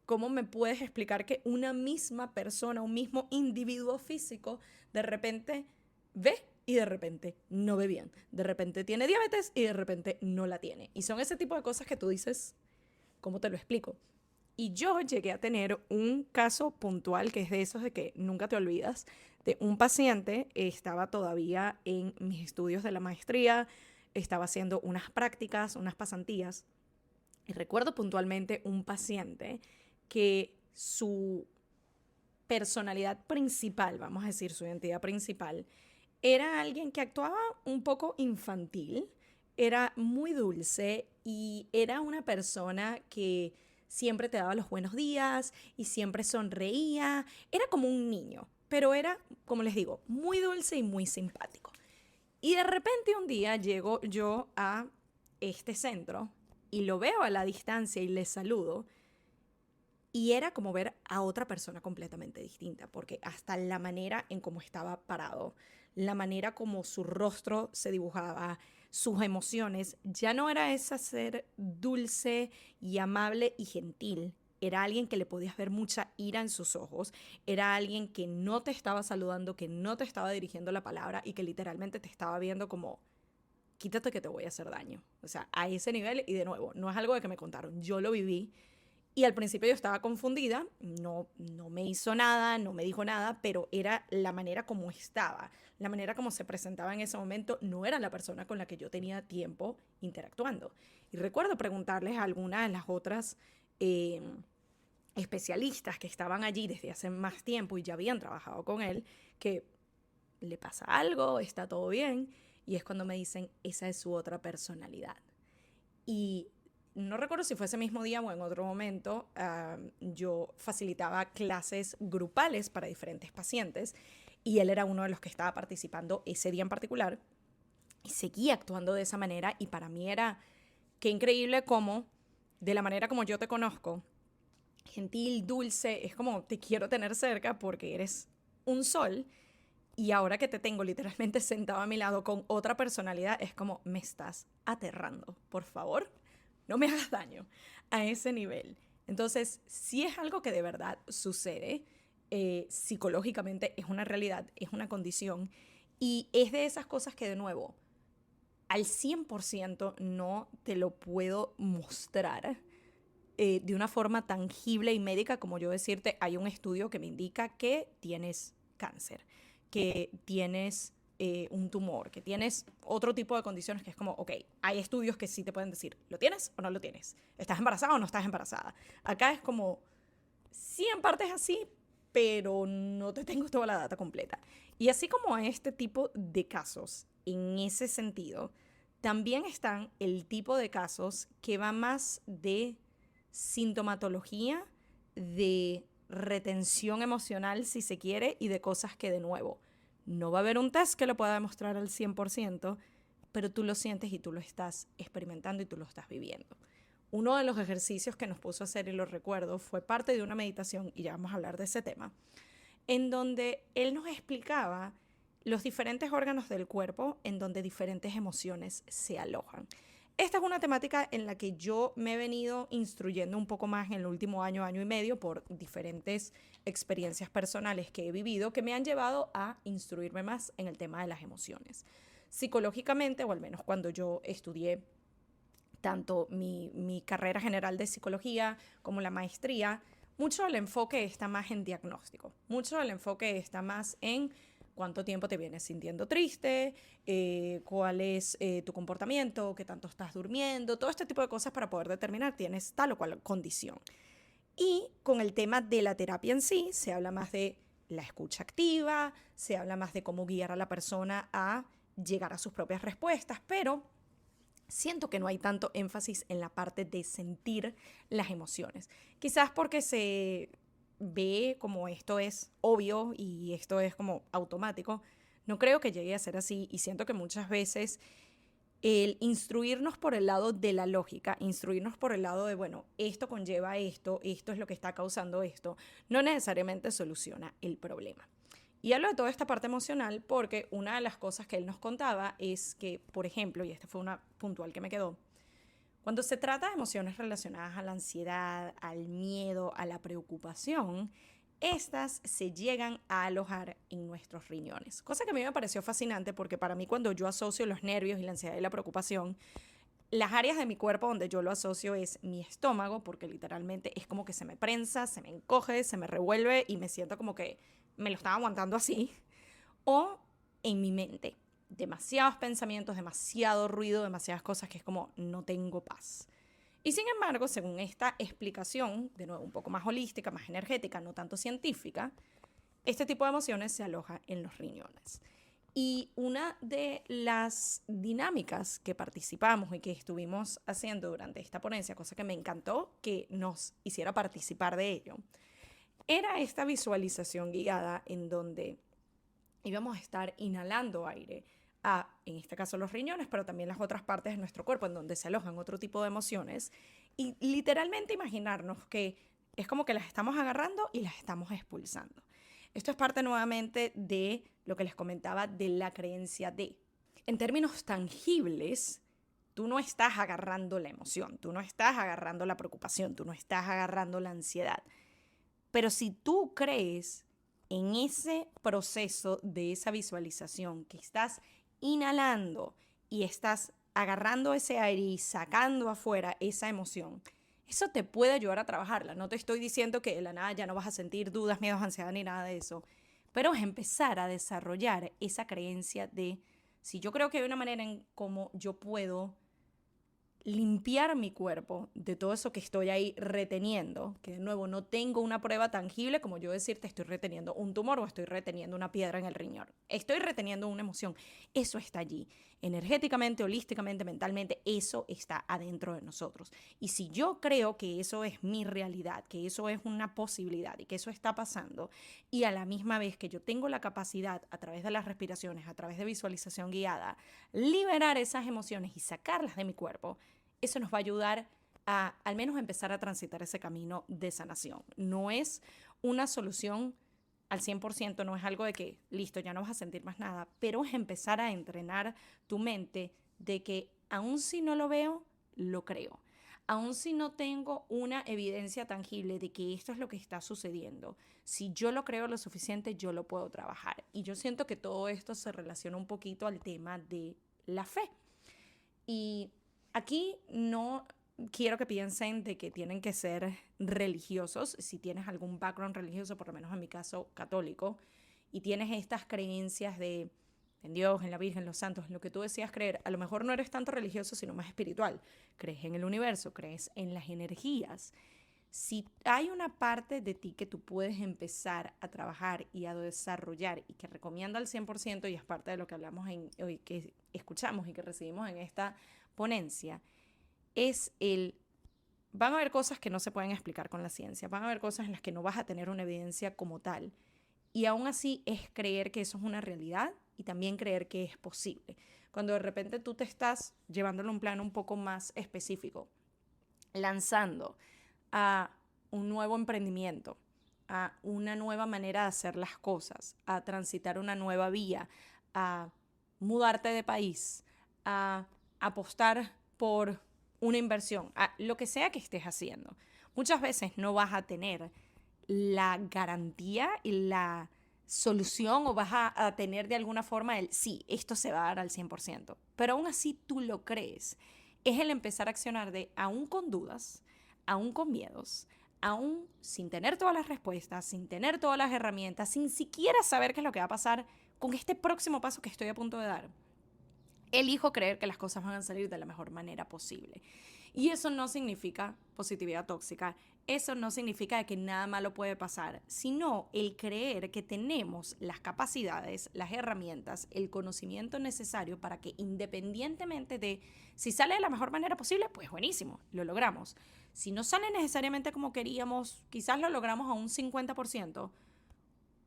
¿Cómo me puedes explicar que una misma persona, un mismo individuo físico, de repente ve y de repente no ve bien? De repente tiene diabetes y de repente no la tiene. Y son ese tipo de cosas que tú dices, ¿cómo te lo explico? Y yo llegué a tener un caso puntual que es de esos de que nunca te olvidas, de un paciente, estaba todavía en mis estudios de la maestría, estaba haciendo unas prácticas, unas pasantías, y recuerdo puntualmente un paciente que su personalidad principal, vamos a decir su identidad principal, era alguien que actuaba un poco infantil, era muy dulce y era una persona que siempre te daba los buenos días y siempre sonreía, era como un niño, pero era, como les digo, muy dulce y muy simpático. Y de repente un día llego yo a este centro y lo veo a la distancia y le saludo y era como ver a otra persona completamente distinta, porque hasta la manera en cómo estaba parado, la manera como su rostro se dibujaba, sus emociones, ya no era esa ser dulce y amable y gentil. Era alguien que le podías ver mucha ira en sus ojos, era alguien que no te estaba saludando, que no te estaba dirigiendo la palabra y que literalmente te estaba viendo como, quítate que te voy a hacer daño. O sea, a ese nivel y de nuevo, no es algo de que me contaron, yo lo viví y al principio yo estaba confundida, no me hizo nada, no me dijo nada, pero era la manera como estaba, la manera como se presentaba en ese momento, no era la persona con la que yo tenía tiempo interactuando. Y recuerdo preguntarles a algunas de las otras eh, especialistas que estaban allí desde hace más tiempo y ya habían trabajado con él, que le pasa algo, está todo bien, y es cuando me dicen, esa es su otra personalidad. Y no recuerdo si fue ese mismo día o en otro momento, yo facilitaba clases grupales para diferentes pacientes y él era uno de los que estaba participando ese día en particular y seguía actuando de esa manera y para mí era qué increíble como de la manera como yo te conozco, gentil, dulce, es como te quiero tener cerca porque eres un sol y ahora que te tengo literalmente sentado a mi lado con otra personalidad, es como me estás aterrando, por favor no me hagas daño a ese nivel. Entonces, si es algo que de verdad sucede, psicológicamente es una realidad, es una condición, y es de esas cosas que de nuevo, al 100% no te lo puedo mostrar de una forma tangible y médica como yo decirte, hay un estudio que me indica que tienes cáncer, que tienes un tumor, que tienes otro tipo de condiciones que es como, ok, hay estudios que sí te pueden decir, ¿lo tienes o no lo tienes? ¿Estás embarazada o no estás embarazada? Acá es como, sí en parte es así, pero no te tengo toda la data completa. Y así como a este tipo de casos, en ese sentido, también están el tipo de casos que va más de sintomatología, de retención emocional, si se quiere, y de cosas que de nuevo no va a haber un test que lo pueda demostrar al 100%, pero tú lo sientes y tú lo estás experimentando y tú lo estás viviendo. Uno de los ejercicios que nos puso a hacer, y lo recuerdo, fue parte de una meditación, y ya vamos a hablar de ese tema, en donde él nos explicaba los diferentes órganos del cuerpo en donde diferentes emociones se alojan. Esta es una temática en la que yo me he venido instruyendo un poco más en el último año, año y medio, por diferentes experiencias personales que he vivido que me han llevado a instruirme más en el tema de las emociones. psicológicamente, o al menos cuando yo estudié tanto mi carrera general de psicología como la maestría, mucho del enfoque está más en diagnóstico, mucho del enfoque está más en cuánto tiempo te vienes sintiendo triste, cuál es tu comportamiento, qué tanto estás durmiendo, todo este tipo de cosas para poder determinar tienes tal o cual condición. Y con el tema de la terapia en sí, se habla más de la escucha activa, se habla más de cómo guiar a la persona a llegar a sus propias respuestas, pero siento que no hay tanto énfasis en la parte de sentir las emociones. Quizás porque se ve como esto es obvio y esto es como automático. No creo que llegue a ser así y siento que muchas veces el instruirnos por el lado de la lógica, instruirnos por el lado de, bueno, esto conlleva esto, esto es lo que está causando esto, no necesariamente soluciona el problema. Y hablo de toda esta parte emocional porque una de las cosas que él nos contaba es que, por ejemplo, y esta fue una puntual que me quedó, cuando se trata de emociones relacionadas a la ansiedad, al miedo, a la preocupación, estas se llegan a alojar en nuestros riñones. Cosa que a mí me pareció fascinante porque para mí cuando yo asocio los nervios y la ansiedad y la preocupación, las áreas de mi cuerpo donde yo lo asocio es mi estómago, porque literalmente es como que se me prensa, se me encoge, se me revuelve y me siento como que me lo estaba aguantando así. O en mi mente, demasiados pensamientos, demasiado ruido, demasiadas cosas que es como no tengo paz. Y sin embargo, según esta explicación, de nuevo un poco más holística, más energética, no tanto científica, este tipo de emociones se aloja en los riñones. Y una de las dinámicas que participamos y que estuvimos haciendo durante esta ponencia, cosa que me encantó que nos hiciera participar de ello, era esta visualización guiada en donde íbamos a estar inhalando aire a, en este caso, los riñones, pero también las otras partes de nuestro cuerpo en donde se alojan otro tipo de emociones, y literalmente imaginarnos que es como que las estamos agarrando y las estamos expulsando. Esto es parte nuevamente de lo que les comentaba de la creencia de. En términos tangibles, tú no estás agarrando la emoción, tú no estás agarrando la preocupación, tú no estás agarrando la ansiedad. Pero si tú crees en ese proceso de esa visualización, que estás inhalando y estás agarrando ese aire y sacando afuera esa emoción, eso te puede ayudar a trabajarla. No te estoy diciendo que de la nada ya no vas a sentir dudas, miedos, ansiedad ni nada de eso, pero es empezar a desarrollar esa creencia de, si yo creo que hay una manera en cómo yo puedo limpiar mi cuerpo de todo eso que estoy ahí reteniendo, que de nuevo no tengo una prueba tangible como yo decirte estoy reteniendo un tumor o estoy reteniendo una piedra en el riñón, estoy reteniendo una emoción, eso está allí, energéticamente, holísticamente, mentalmente, eso está adentro de nosotros. Y si yo creo que eso es mi realidad, que eso es una posibilidad y que eso está pasando, y a la misma vez que yo tengo la capacidad a través de las respiraciones, a través de visualización guiada, liberar esas emociones y sacarlas de mi cuerpo, eso nos va a ayudar a al menos empezar a transitar ese camino de sanación. No es una solución al 100%, no es algo de que, listo, ya no vas a sentir más nada, pero es empezar a entrenar tu mente de que aun si no lo veo, lo creo. Aun si no tengo una evidencia tangible de que esto es lo que está sucediendo, si yo lo creo lo suficiente, yo lo puedo trabajar. Y yo siento que todo esto se relaciona un poquito al tema de la fe. Y aquí no quiero que piensen de que tienen que ser religiosos. Si tienes algún background religioso, por lo menos en mi caso católico, y tienes estas creencias de en Dios, en la Virgen, en los santos, en lo que tú decías creer, a lo mejor no eres tanto religioso, sino más espiritual. Crees en el universo, crees en las energías. Si hay una parte de ti que tú puedes empezar a trabajar y a desarrollar y que recomiendo al 100% y es parte de lo que hablamos hoy, que escuchamos y que recibimos en esta ponencia, es el, van a haber cosas que no se pueden explicar con la ciencia, van a haber cosas en las que no vas a tener una evidencia como tal, y aún así es creer que eso es una realidad y también creer que es posible. Cuando de repente tú te estás llevándolo a un plano un poco más específico, lanzando a un nuevo emprendimiento, a una nueva manera de hacer las cosas, a transitar una nueva vía, a mudarte de país, a apostar por una inversión, a lo que sea que estés haciendo. Muchas veces no vas a tener la garantía y la solución o vas a tener de alguna forma el sí, esto se va a dar al 100%, pero aún así tú lo crees. Es el empezar a accionar de aún con dudas, aún con miedos, aún sin tener todas las respuestas, sin tener todas las herramientas, sin siquiera saber qué es lo que va a pasar con este próximo paso que estoy a punto de dar. Elijo creer que las cosas van a salir de la mejor manera posible. Y eso no significa positividad tóxica, eso no significa que nada malo puede pasar, sino el creer que tenemos las capacidades, las herramientas, el conocimiento necesario para que independientemente de si sale de la mejor manera posible, pues buenísimo, lo logramos. Si no sale necesariamente como queríamos, quizás lo logramos a un 50%,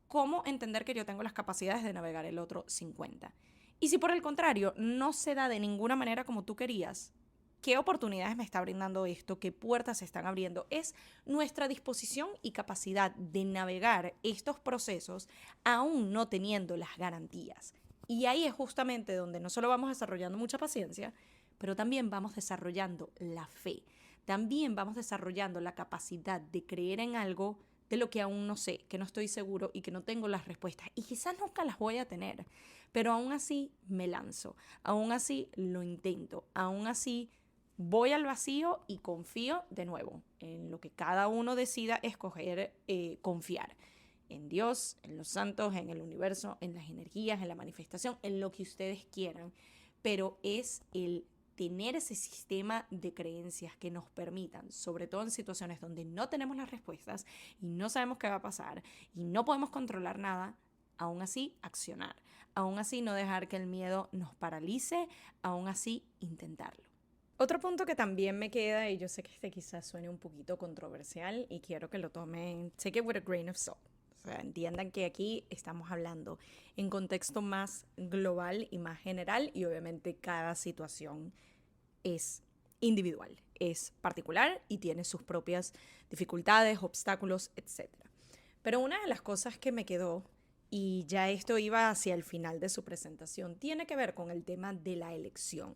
¿cómo entender que yo tengo las capacidades de navegar el otro 50%? Y si por el contrario no se da de ninguna manera como tú querías, ¿qué oportunidades me está brindando esto? ¿Qué puertas se están abriendo? Es nuestra disposición y capacidad de navegar estos procesos aún no teniendo las garantías. Y ahí es justamente donde no solo vamos desarrollando mucha paciencia, pero también vamos desarrollando la fe. También vamos desarrollando la capacidad de creer en algo de lo que aún no sé, que no estoy seguro y que no tengo las respuestas. Y quizás nunca las voy a tener, pero aún así me lanzo, aún así lo intento, aún así voy al vacío y confío de nuevo en lo que cada uno decida escoger, confiar. En Dios, en los santos, en el universo, en las energías, en la manifestación, en lo que ustedes quieran. Pero es el tener ese sistema de creencias que nos permitan, sobre todo en situaciones donde no tenemos las respuestas y no sabemos qué va a pasar y no podemos controlar nada, aún así accionar, aún así no dejar que el miedo nos paralice, aún así intentarlo. Otro punto que también me queda, y yo sé que este quizás suene un poquito controversial y quiero que lo tomen, take it with a grain of salt. O sea, entiendan que aquí estamos hablando en contexto más global y más general y obviamente cada situación es individual, es particular y tiene sus propias dificultades, obstáculos, etc. Pero una de las cosas que me quedó, y ya esto iba hacia el final de su presentación, tiene que ver con el tema de la elección.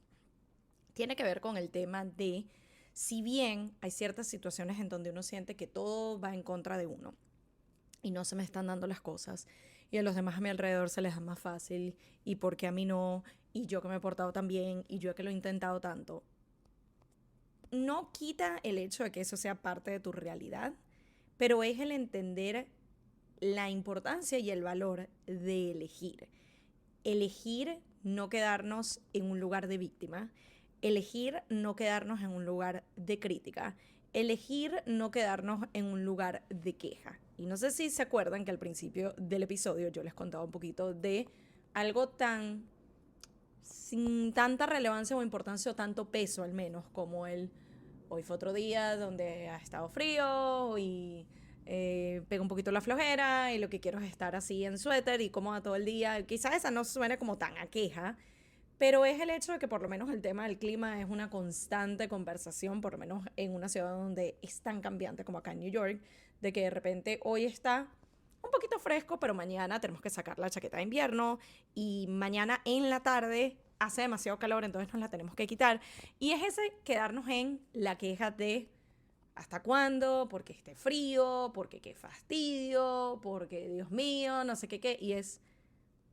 Tiene que ver con el tema de, si bien hay ciertas situaciones en donde uno siente que todo va en contra de uno y no se me están dando las cosas y a los demás a mi alrededor se les da más fácil y porque a mí no, y yo que me he portado tan bien y yo que lo he intentado tanto, no quita el hecho de que eso sea parte de tu realidad, pero es el entender la importancia y el valor de elegir. Elegir no quedarnos en un lugar de víctima, elegir no quedarnos en un lugar de crítica, elegir no quedarnos en un lugar de queja. Y no sé si se acuerdan que al principio del episodio yo les contaba un poquito de algo tan sin tanta relevancia o importancia o tanto peso al menos como el hoy fue otro día donde ha estado frío y pega un poquito la flojera y lo que quiero es estar así en suéter y cómoda todo el día. Quizás esa no suene como tan a queja, pero es el hecho de que por lo menos el tema del clima es una constante conversación, por lo menos en una ciudad donde es tan cambiante como acá en New York, de que de repente hoy está un poquito fresco, pero mañana tenemos que sacar la chaqueta de invierno y mañana en la tarde hace demasiado calor, entonces nos la tenemos que quitar. Y es ese quedarnos en la queja de ¿hasta cuándo? Porque esté frío, porque qué fastidio, porque Dios mío, no sé qué. Y es,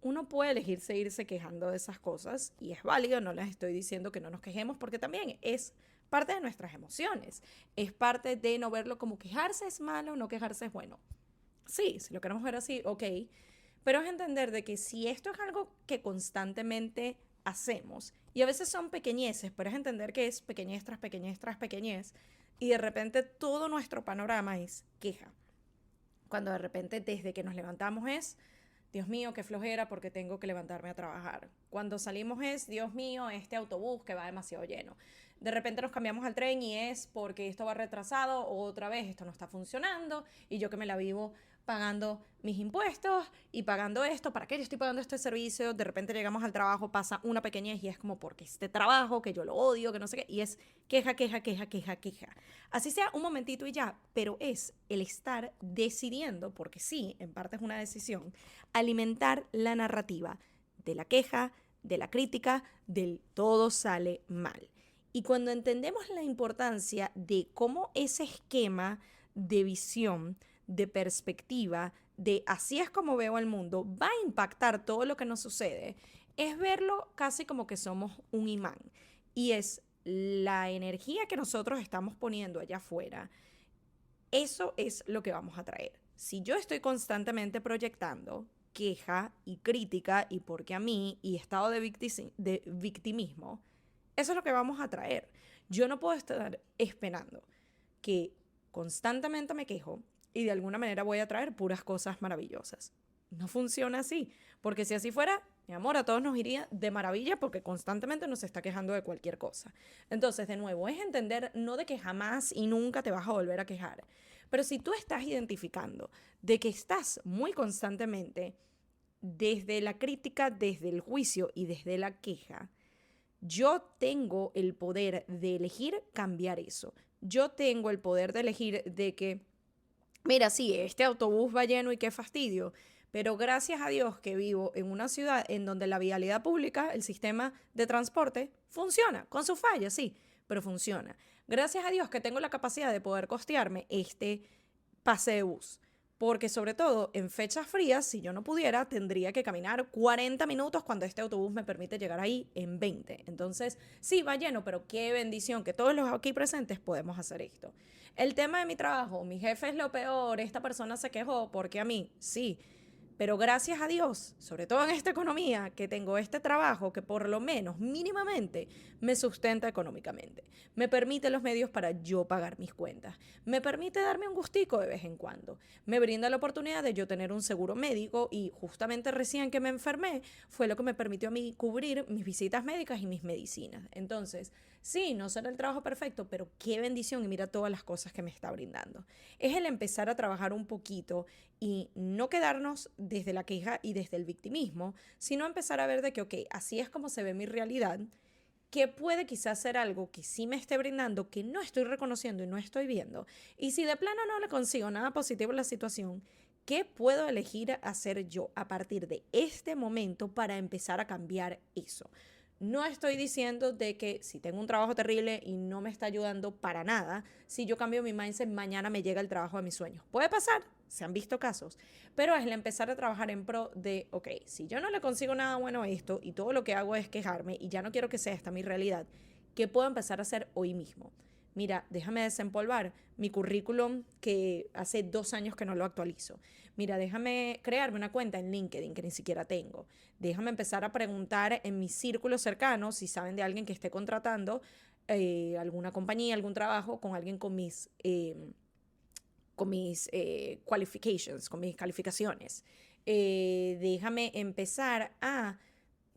uno puede elegir seguirse quejando de esas cosas y es válido, no les estoy diciendo que no nos quejemos porque también es parte de nuestras emociones, es parte de no verlo como quejarse es malo, no quejarse es bueno. Sí, si lo queremos ver así, ok, pero es entender de que si esto es algo que constantemente hacemos, y a veces son pequeñeces, pero es entender que es pequeñez tras pequeñez tras pequeñez, y de repente todo nuestro panorama es queja. Cuando de repente desde que nos levantamos es, Dios mío, qué flojera porque tengo que levantarme a trabajar. Cuando salimos es, Dios mío, este autobús que va demasiado lleno. De repente nos cambiamos al tren y es porque esto va retrasado o otra vez esto no está funcionando y yo que me la vivo pagando mis impuestos y pagando esto, ¿para qué yo estoy pagando este servicio? De repente llegamos al trabajo, pasa una pequeñez y es como porque este trabajo, que yo lo odio, que no sé qué, y es queja, queja, queja, queja, queja. Así sea un momentito y ya, pero es el estar decidiendo, porque sí, en parte es una decisión, alimentar la narrativa de la queja, de la crítica, del todo sale mal. Y cuando entendemos la importancia de cómo ese esquema de visión de perspectiva, de así es como veo el mundo, va a impactar todo lo que nos sucede, es verlo casi como que somos un imán. Y es la energía que nosotros estamos poniendo allá afuera, eso es lo que vamos a traer. Si yo estoy constantemente proyectando queja y crítica y porque a mí y estado de victimismo, eso es lo que vamos a traer. Yo no puedo estar esperando que constantemente me quejo y de alguna manera voy a traer puras cosas maravillosas. No funciona así, porque si así fuera, mi amor, a todos nos iría de maravilla porque constantemente nos está quejando de cualquier cosa. Entonces, de nuevo, es entender no de que jamás y nunca te vas a volver a quejar, pero si tú estás identificando de que estás muy constantemente desde la crítica, desde el juicio y desde la queja, yo tengo el poder de elegir cambiar eso. Yo tengo el poder de elegir de que, mira, sí, este autobús va lleno y qué fastidio, pero gracias a Dios que vivo en una ciudad en donde la vialidad pública, el sistema de transporte, funciona, con sus fallas, sí, pero funciona. Gracias a Dios que tengo la capacidad de poder costearme este pase de bus. Porque sobre todo en fechas frías, si yo no pudiera, tendría que caminar 40 minutos cuando este autobús me permite llegar ahí en 20. Entonces, sí, va lleno, pero qué bendición que todos los aquí presentes podemos hacer esto. El tema de mi trabajo, mi jefe es lo peor, esta persona se quejó, porque a mí, sí. Pero gracias a Dios, sobre todo en esta economía, que tengo este trabajo que por lo menos mínimamente me sustenta económicamente. Me permite los medios para yo pagar mis cuentas. Me permite darme un gustico de vez en cuando. Me brinda la oportunidad de yo tener un seguro médico y justamente recién que me enfermé fue lo que me permitió a mí cubrir mis visitas médicas y mis medicinas. Entonces, sí, no será el trabajo perfecto, pero qué bendición y mira todas las cosas que me está brindando. Es el empezar a trabajar un poquito y no quedarnos desde la queja y desde el victimismo, sino empezar a ver de que, ok, así es como se ve mi realidad, que puede quizás ser algo que sí me esté brindando, que no estoy reconociendo y no estoy viendo. Y si de plano no le consigo nada positivo en la situación, ¿qué puedo elegir hacer yo a partir de este momento para empezar a cambiar eso? No estoy diciendo de que si tengo un trabajo terrible y no me está ayudando para nada, si yo cambio mi mindset, mañana me llega el trabajo de mis sueños. Puede pasar, se han visto casos, pero es el empezar a trabajar en pro de, ok, si yo no le consigo nada bueno a esto y todo lo que hago es quejarme y ya no quiero que sea esta mi realidad, ¿qué puedo empezar a hacer hoy mismo? Mira, déjame desempolvar mi currículum que hace 2 años que no lo actualizo. Mira, déjame crearme una cuenta en LinkedIn que ni siquiera tengo. Déjame empezar a preguntar en mis círculos cercanos si saben de alguien que esté contratando alguna compañía, algún trabajo con alguien con mis qualifications, con mis calificaciones. Déjame empezar a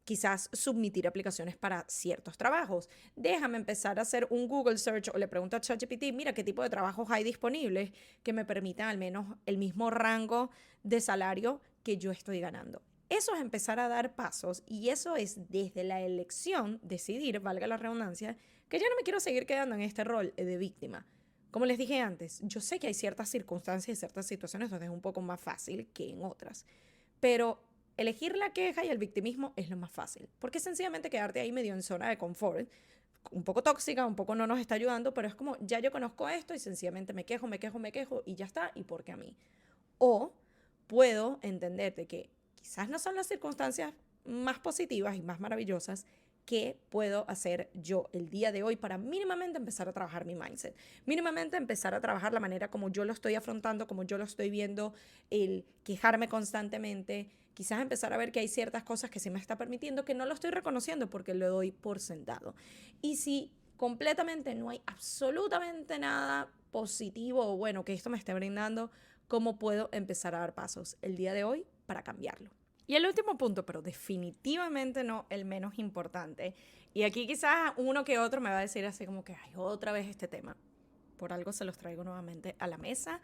quizás submitir aplicaciones para ciertos trabajos. Déjame empezar a hacer un Google search o le pregunto a ChatGPT, mira qué tipo de trabajos hay disponibles que me permitan al menos el mismo rango de salario que yo estoy ganando. Eso es empezar a dar pasos y eso es desde la elección decidir, valga la redundancia, que ya no me quiero seguir quedando en este rol de víctima. Como les dije antes, yo sé que hay ciertas circunstancias y ciertas situaciones donde es un poco más fácil que en otras, pero elegir la queja y el victimismo es lo más fácil, porque sencillamente quedarte ahí medio en zona de confort, un poco tóxica, un poco no nos está ayudando, pero es como, ya yo conozco esto y sencillamente me quejo, me quejo, me quejo y ya está, y porque a mí. O puedo entender de que quizás no son las circunstancias más positivas y más maravillosas. ¿Qué puedo hacer yo el día de hoy para mínimamente empezar a trabajar mi mindset? Mínimamente empezar a trabajar la manera como yo lo estoy afrontando, como yo lo estoy viendo, el quejarme constantemente, quizás empezar a ver que hay ciertas cosas que se me está permitiendo que no lo estoy reconociendo porque lo doy por sentado. Y si completamente no hay absolutamente nada positivo o bueno que esto me esté brindando, ¿cómo puedo empezar a dar pasos el día de hoy para cambiarlo? Y el último punto, pero definitivamente no el menos importante, y aquí quizás uno que otro me va a decir así como que, ay, otra vez este tema. Por algo se los traigo nuevamente a la mesa.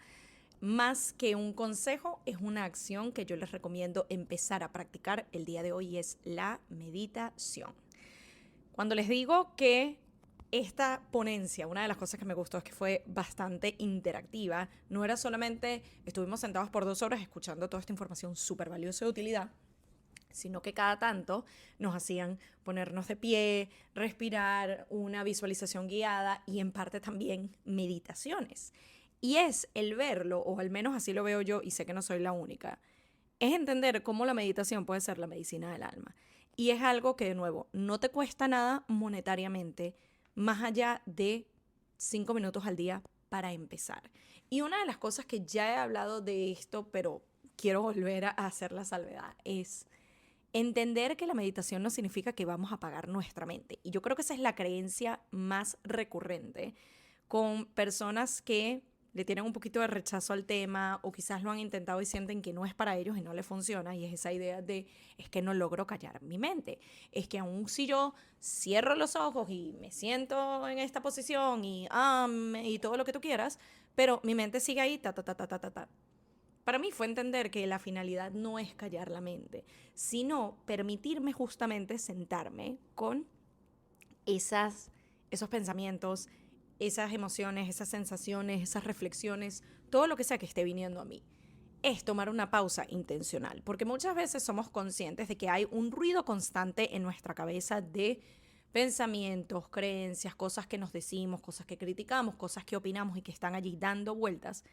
Más que un consejo, es una acción que yo les recomiendo empezar a practicar el día de hoy y es la meditación. Cuando les digo que esta ponencia, una de las cosas que me gustó es que fue bastante interactiva. No era solamente, estuvimos sentados por 2 horas escuchando toda esta información súper valiosa y de utilidad, sino que cada tanto nos hacían ponernos de pie, respirar, una visualización guiada y en parte también meditaciones. Y es el verlo, o al menos así lo veo yo, y sé que no soy la única, es entender cómo la meditación puede ser la medicina del alma. Y es algo que, de nuevo, no te cuesta nada monetariamente, más allá de 5 minutos al día para empezar. Y una de las cosas que ya he hablado de esto, pero quiero volver a hacer la salvedad, es entender que la meditación no significa que vamos a apagar nuestra mente. Y yo creo que esa es la creencia más recurrente con personas que le tienen un poquito de rechazo al tema o quizás lo han intentado y sienten que no es para ellos y no les funciona, y es esa idea de es que no logro callar mi mente, es que aun si yo cierro los ojos y me siento en esta posición y todo lo que tú quieras, pero mi mente sigue ahí, ta, ta, ta, ta, ta, ta, ta. Para mí fue entender que la finalidad no es callar la mente, sino permitirme justamente sentarme con esos pensamientos, esas emociones, esas sensaciones, esas reflexiones, todo lo que sea que esté viniendo a mí. Es tomar una pausa intencional, porque muchas veces somos conscientes de que hay un ruido constante en nuestra cabeza de pensamientos, creencias, cosas que nos decimos, cosas que criticamos, cosas que opinamos y que están allí dando vueltas,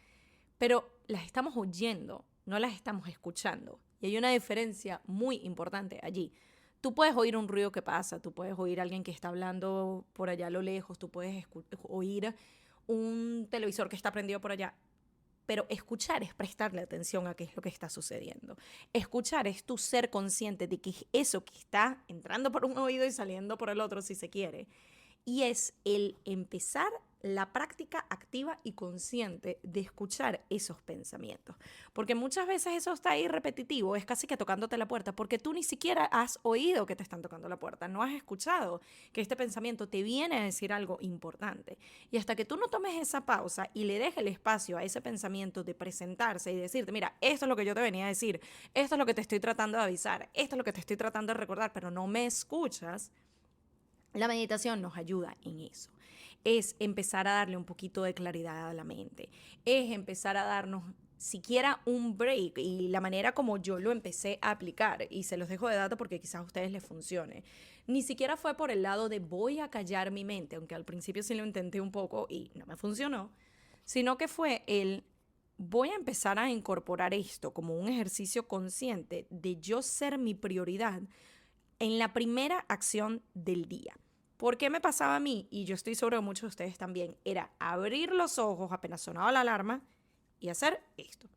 pero las estamos oyendo, no las estamos escuchando. Y hay una diferencia muy importante allí. Tú puedes oír un ruido que pasa, tú puedes oír a alguien que está hablando por allá a lo lejos, tú puedes oír un televisor que está prendido por allá, pero escuchar es prestarle atención a qué es lo que está sucediendo. Escuchar es tu ser consciente de que eso que está entrando por un oído y saliendo por el otro, si se quiere, y es el empezar la práctica activa y consciente de escuchar esos pensamientos. Porque muchas veces eso está ahí repetitivo, es casi que tocándote la puerta, porque tú ni siquiera has oído que te están tocando la puerta, no has escuchado que este pensamiento te viene a decir algo importante. Y hasta que tú no tomes esa pausa y le dejes el espacio a ese pensamiento de presentarse y decirte, mira, esto es lo que yo te venía a decir, esto es lo que te estoy tratando de avisar, esto es lo que te estoy tratando de recordar, pero no me escuchas. La meditación nos ayuda en eso. Es empezar a darle un poquito de claridad a la mente. Es empezar a darnos siquiera un break, y la manera como yo lo empecé a aplicar, y se los dejo de dato porque quizás a ustedes les funcione, ni siquiera fue por el lado de voy a callar mi mente, aunque al principio sí lo intenté un poco y no me funcionó, sino que fue el voy a empezar a incorporar esto como un ejercicio consciente de yo ser mi prioridad en la primera acción del día. ¿Por qué me pasaba a mí? Y yo estoy seguro que muchos de ustedes también. Era abrir los ojos apenas sonaba la alarma y hacer esto.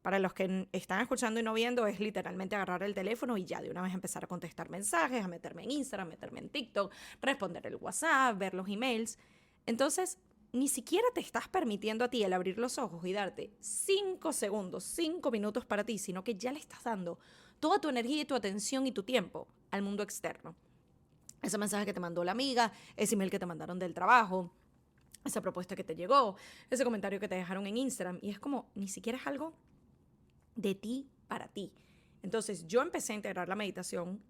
Para los que están escuchando y no viendo, es literalmente agarrar el teléfono y ya de una vez empezar a contestar mensajes, a meterme en Instagram, meterme en TikTok, responder el WhatsApp, ver los emails. Entonces, ni siquiera te estás permitiendo a ti el abrir los ojos y darte 5 segundos, 5 minutos para ti, sino que ya le estás dando toda tu energía y tu atención y tu tiempo al mundo externo. Ese mensaje que te mandó la amiga, ese email que te mandaron del trabajo, esa propuesta que te llegó, ese comentario que te dejaron en Instagram. Y es como, ni siquiera es algo de ti para ti. Entonces yo empecé a integrar la meditación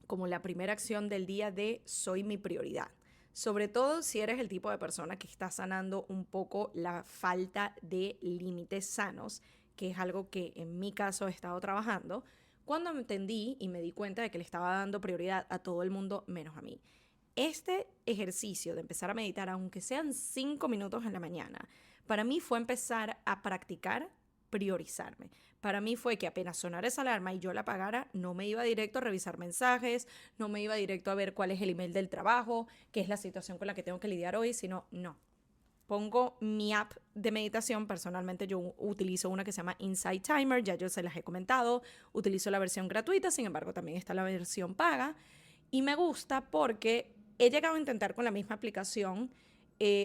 como la primera acción del día de soy mi prioridad. Sobre todo si eres el tipo de persona que está sanando un poco la falta de límites sanos, que es algo que en mi caso he estado trabajando, cuando me entendí y me di cuenta de que le estaba dando prioridad a todo el mundo menos a mí. Este ejercicio de empezar a meditar, aunque sean 5 minutos en la mañana, para mí fue empezar a practicar priorizarme. Para mí fue que apenas sonara esa alarma y yo la apagara, no me iba directo a revisar mensajes, no me iba directo a ver cuál es el email del trabajo, qué es la situación con la que tengo que lidiar hoy, sino no. Pongo mi app de meditación, personalmente yo utilizo una que se llama Insight Timer, ya yo se las he comentado, utilizo la versión gratuita, sin embargo también está la versión paga, y me gusta porque he llegado a intentar con la misma aplicación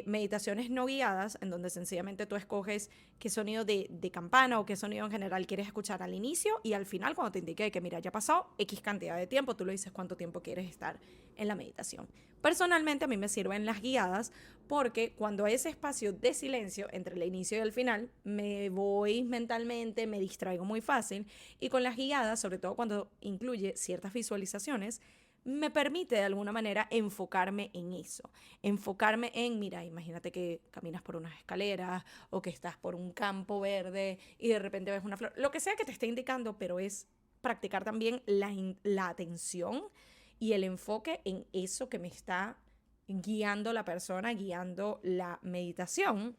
meditaciones no guiadas, en donde sencillamente tú escoges qué sonido de campana o qué sonido en general quieres escuchar al inicio, y al final cuando te indique que mira, ya pasó X cantidad de tiempo, tú le dices cuánto tiempo quieres estar en la meditación. Personalmente a mí me sirven las guiadas porque cuando hay ese espacio de silencio entre el inicio y el final, me voy mentalmente, me distraigo muy fácil, y con las guiadas, sobre todo cuando incluye ciertas visualizaciones, me permite de alguna manera enfocarme en eso, enfocarme en, mira, imagínate que caminas por unas escaleras o que estás por un campo verde y de repente ves una flor, lo que sea que te esté indicando, pero es practicar también la atención y el enfoque en eso que me está guiando la persona, guiando la meditación.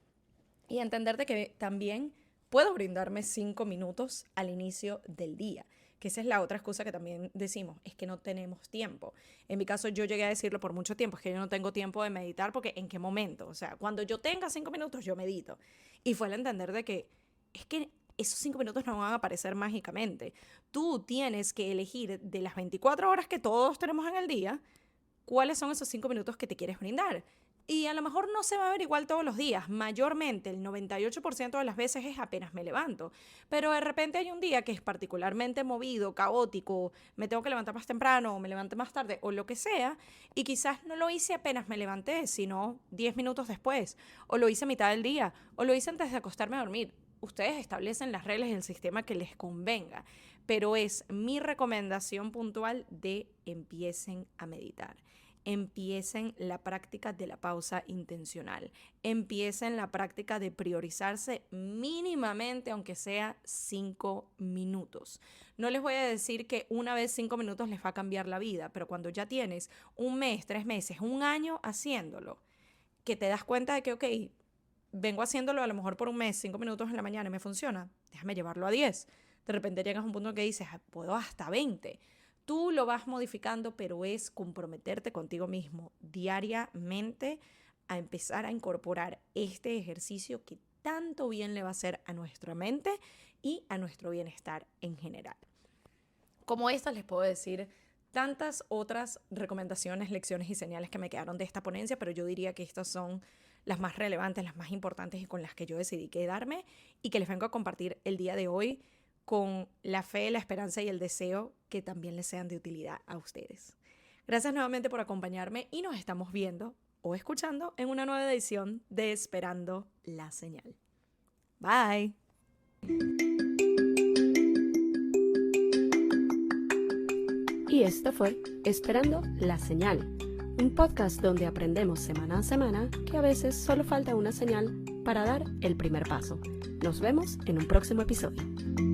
Y entender de que también puedo brindarme 5 minutos al inicio del día, que esa es la otra excusa que también decimos, es que no tenemos tiempo. En mi caso yo llegué a decirlo por mucho tiempo, es que yo no tengo tiempo de meditar porque ¿en qué momento? O sea, cuando yo tenga 5 minutos yo medito. Y fue el entender de que es que esos 5 minutos no van a aparecer mágicamente. Tú tienes que elegir de las 24 horas que todos tenemos en el día, cuáles son esos 5 minutos que te quieres brindar. Y a lo mejor no se va a ver igual todos los días. Mayormente, el 98% de las veces es apenas me levanto. Pero de repente hay un día que es particularmente movido, caótico, me tengo que levantar más temprano, o me levanté más tarde, o lo que sea, y quizás no lo hice apenas me levanté, sino 10 minutos después, o lo hice a mitad del día, o lo hice antes de acostarme a dormir. Ustedes establecen las reglas y el sistema que les convenga, pero es mi recomendación puntual de empiecen a meditar. Empiecen la práctica de la pausa intencional. Empiecen la práctica de priorizarse mínimamente, aunque sea 5 minutos. No les voy a decir que una vez 5 minutos les va a cambiar la vida, pero cuando ya tienes un mes, 3 meses, un año haciéndolo, que te das cuenta de que, ok, vengo haciéndolo a lo mejor por un mes, 5 minutos en la mañana y me funciona, déjame llevarlo a 10. De repente llegas a un punto en que dices, puedo hasta 20. Tú lo vas modificando, pero es comprometerte contigo mismo diariamente a empezar a incorporar este ejercicio que tanto bien le va a hacer a nuestra mente y a nuestro bienestar en general. Como estas les puedo decir tantas otras recomendaciones, lecciones y señales que me quedaron de esta ponencia, pero yo diría que estas son las más relevantes, las más importantes y con las que yo decidí quedarme y que les vengo a compartir el día de hoy con la fe, la esperanza y el deseo que también les sean de utilidad a ustedes. Gracias nuevamente por acompañarme y nos estamos viendo o escuchando en una nueva edición de Esperando la Señal. Bye. Y esto fue Esperando la Señal, un podcast donde aprendemos semana a semana que a veces solo falta una señal para dar el primer paso. Nos vemos en un próximo episodio.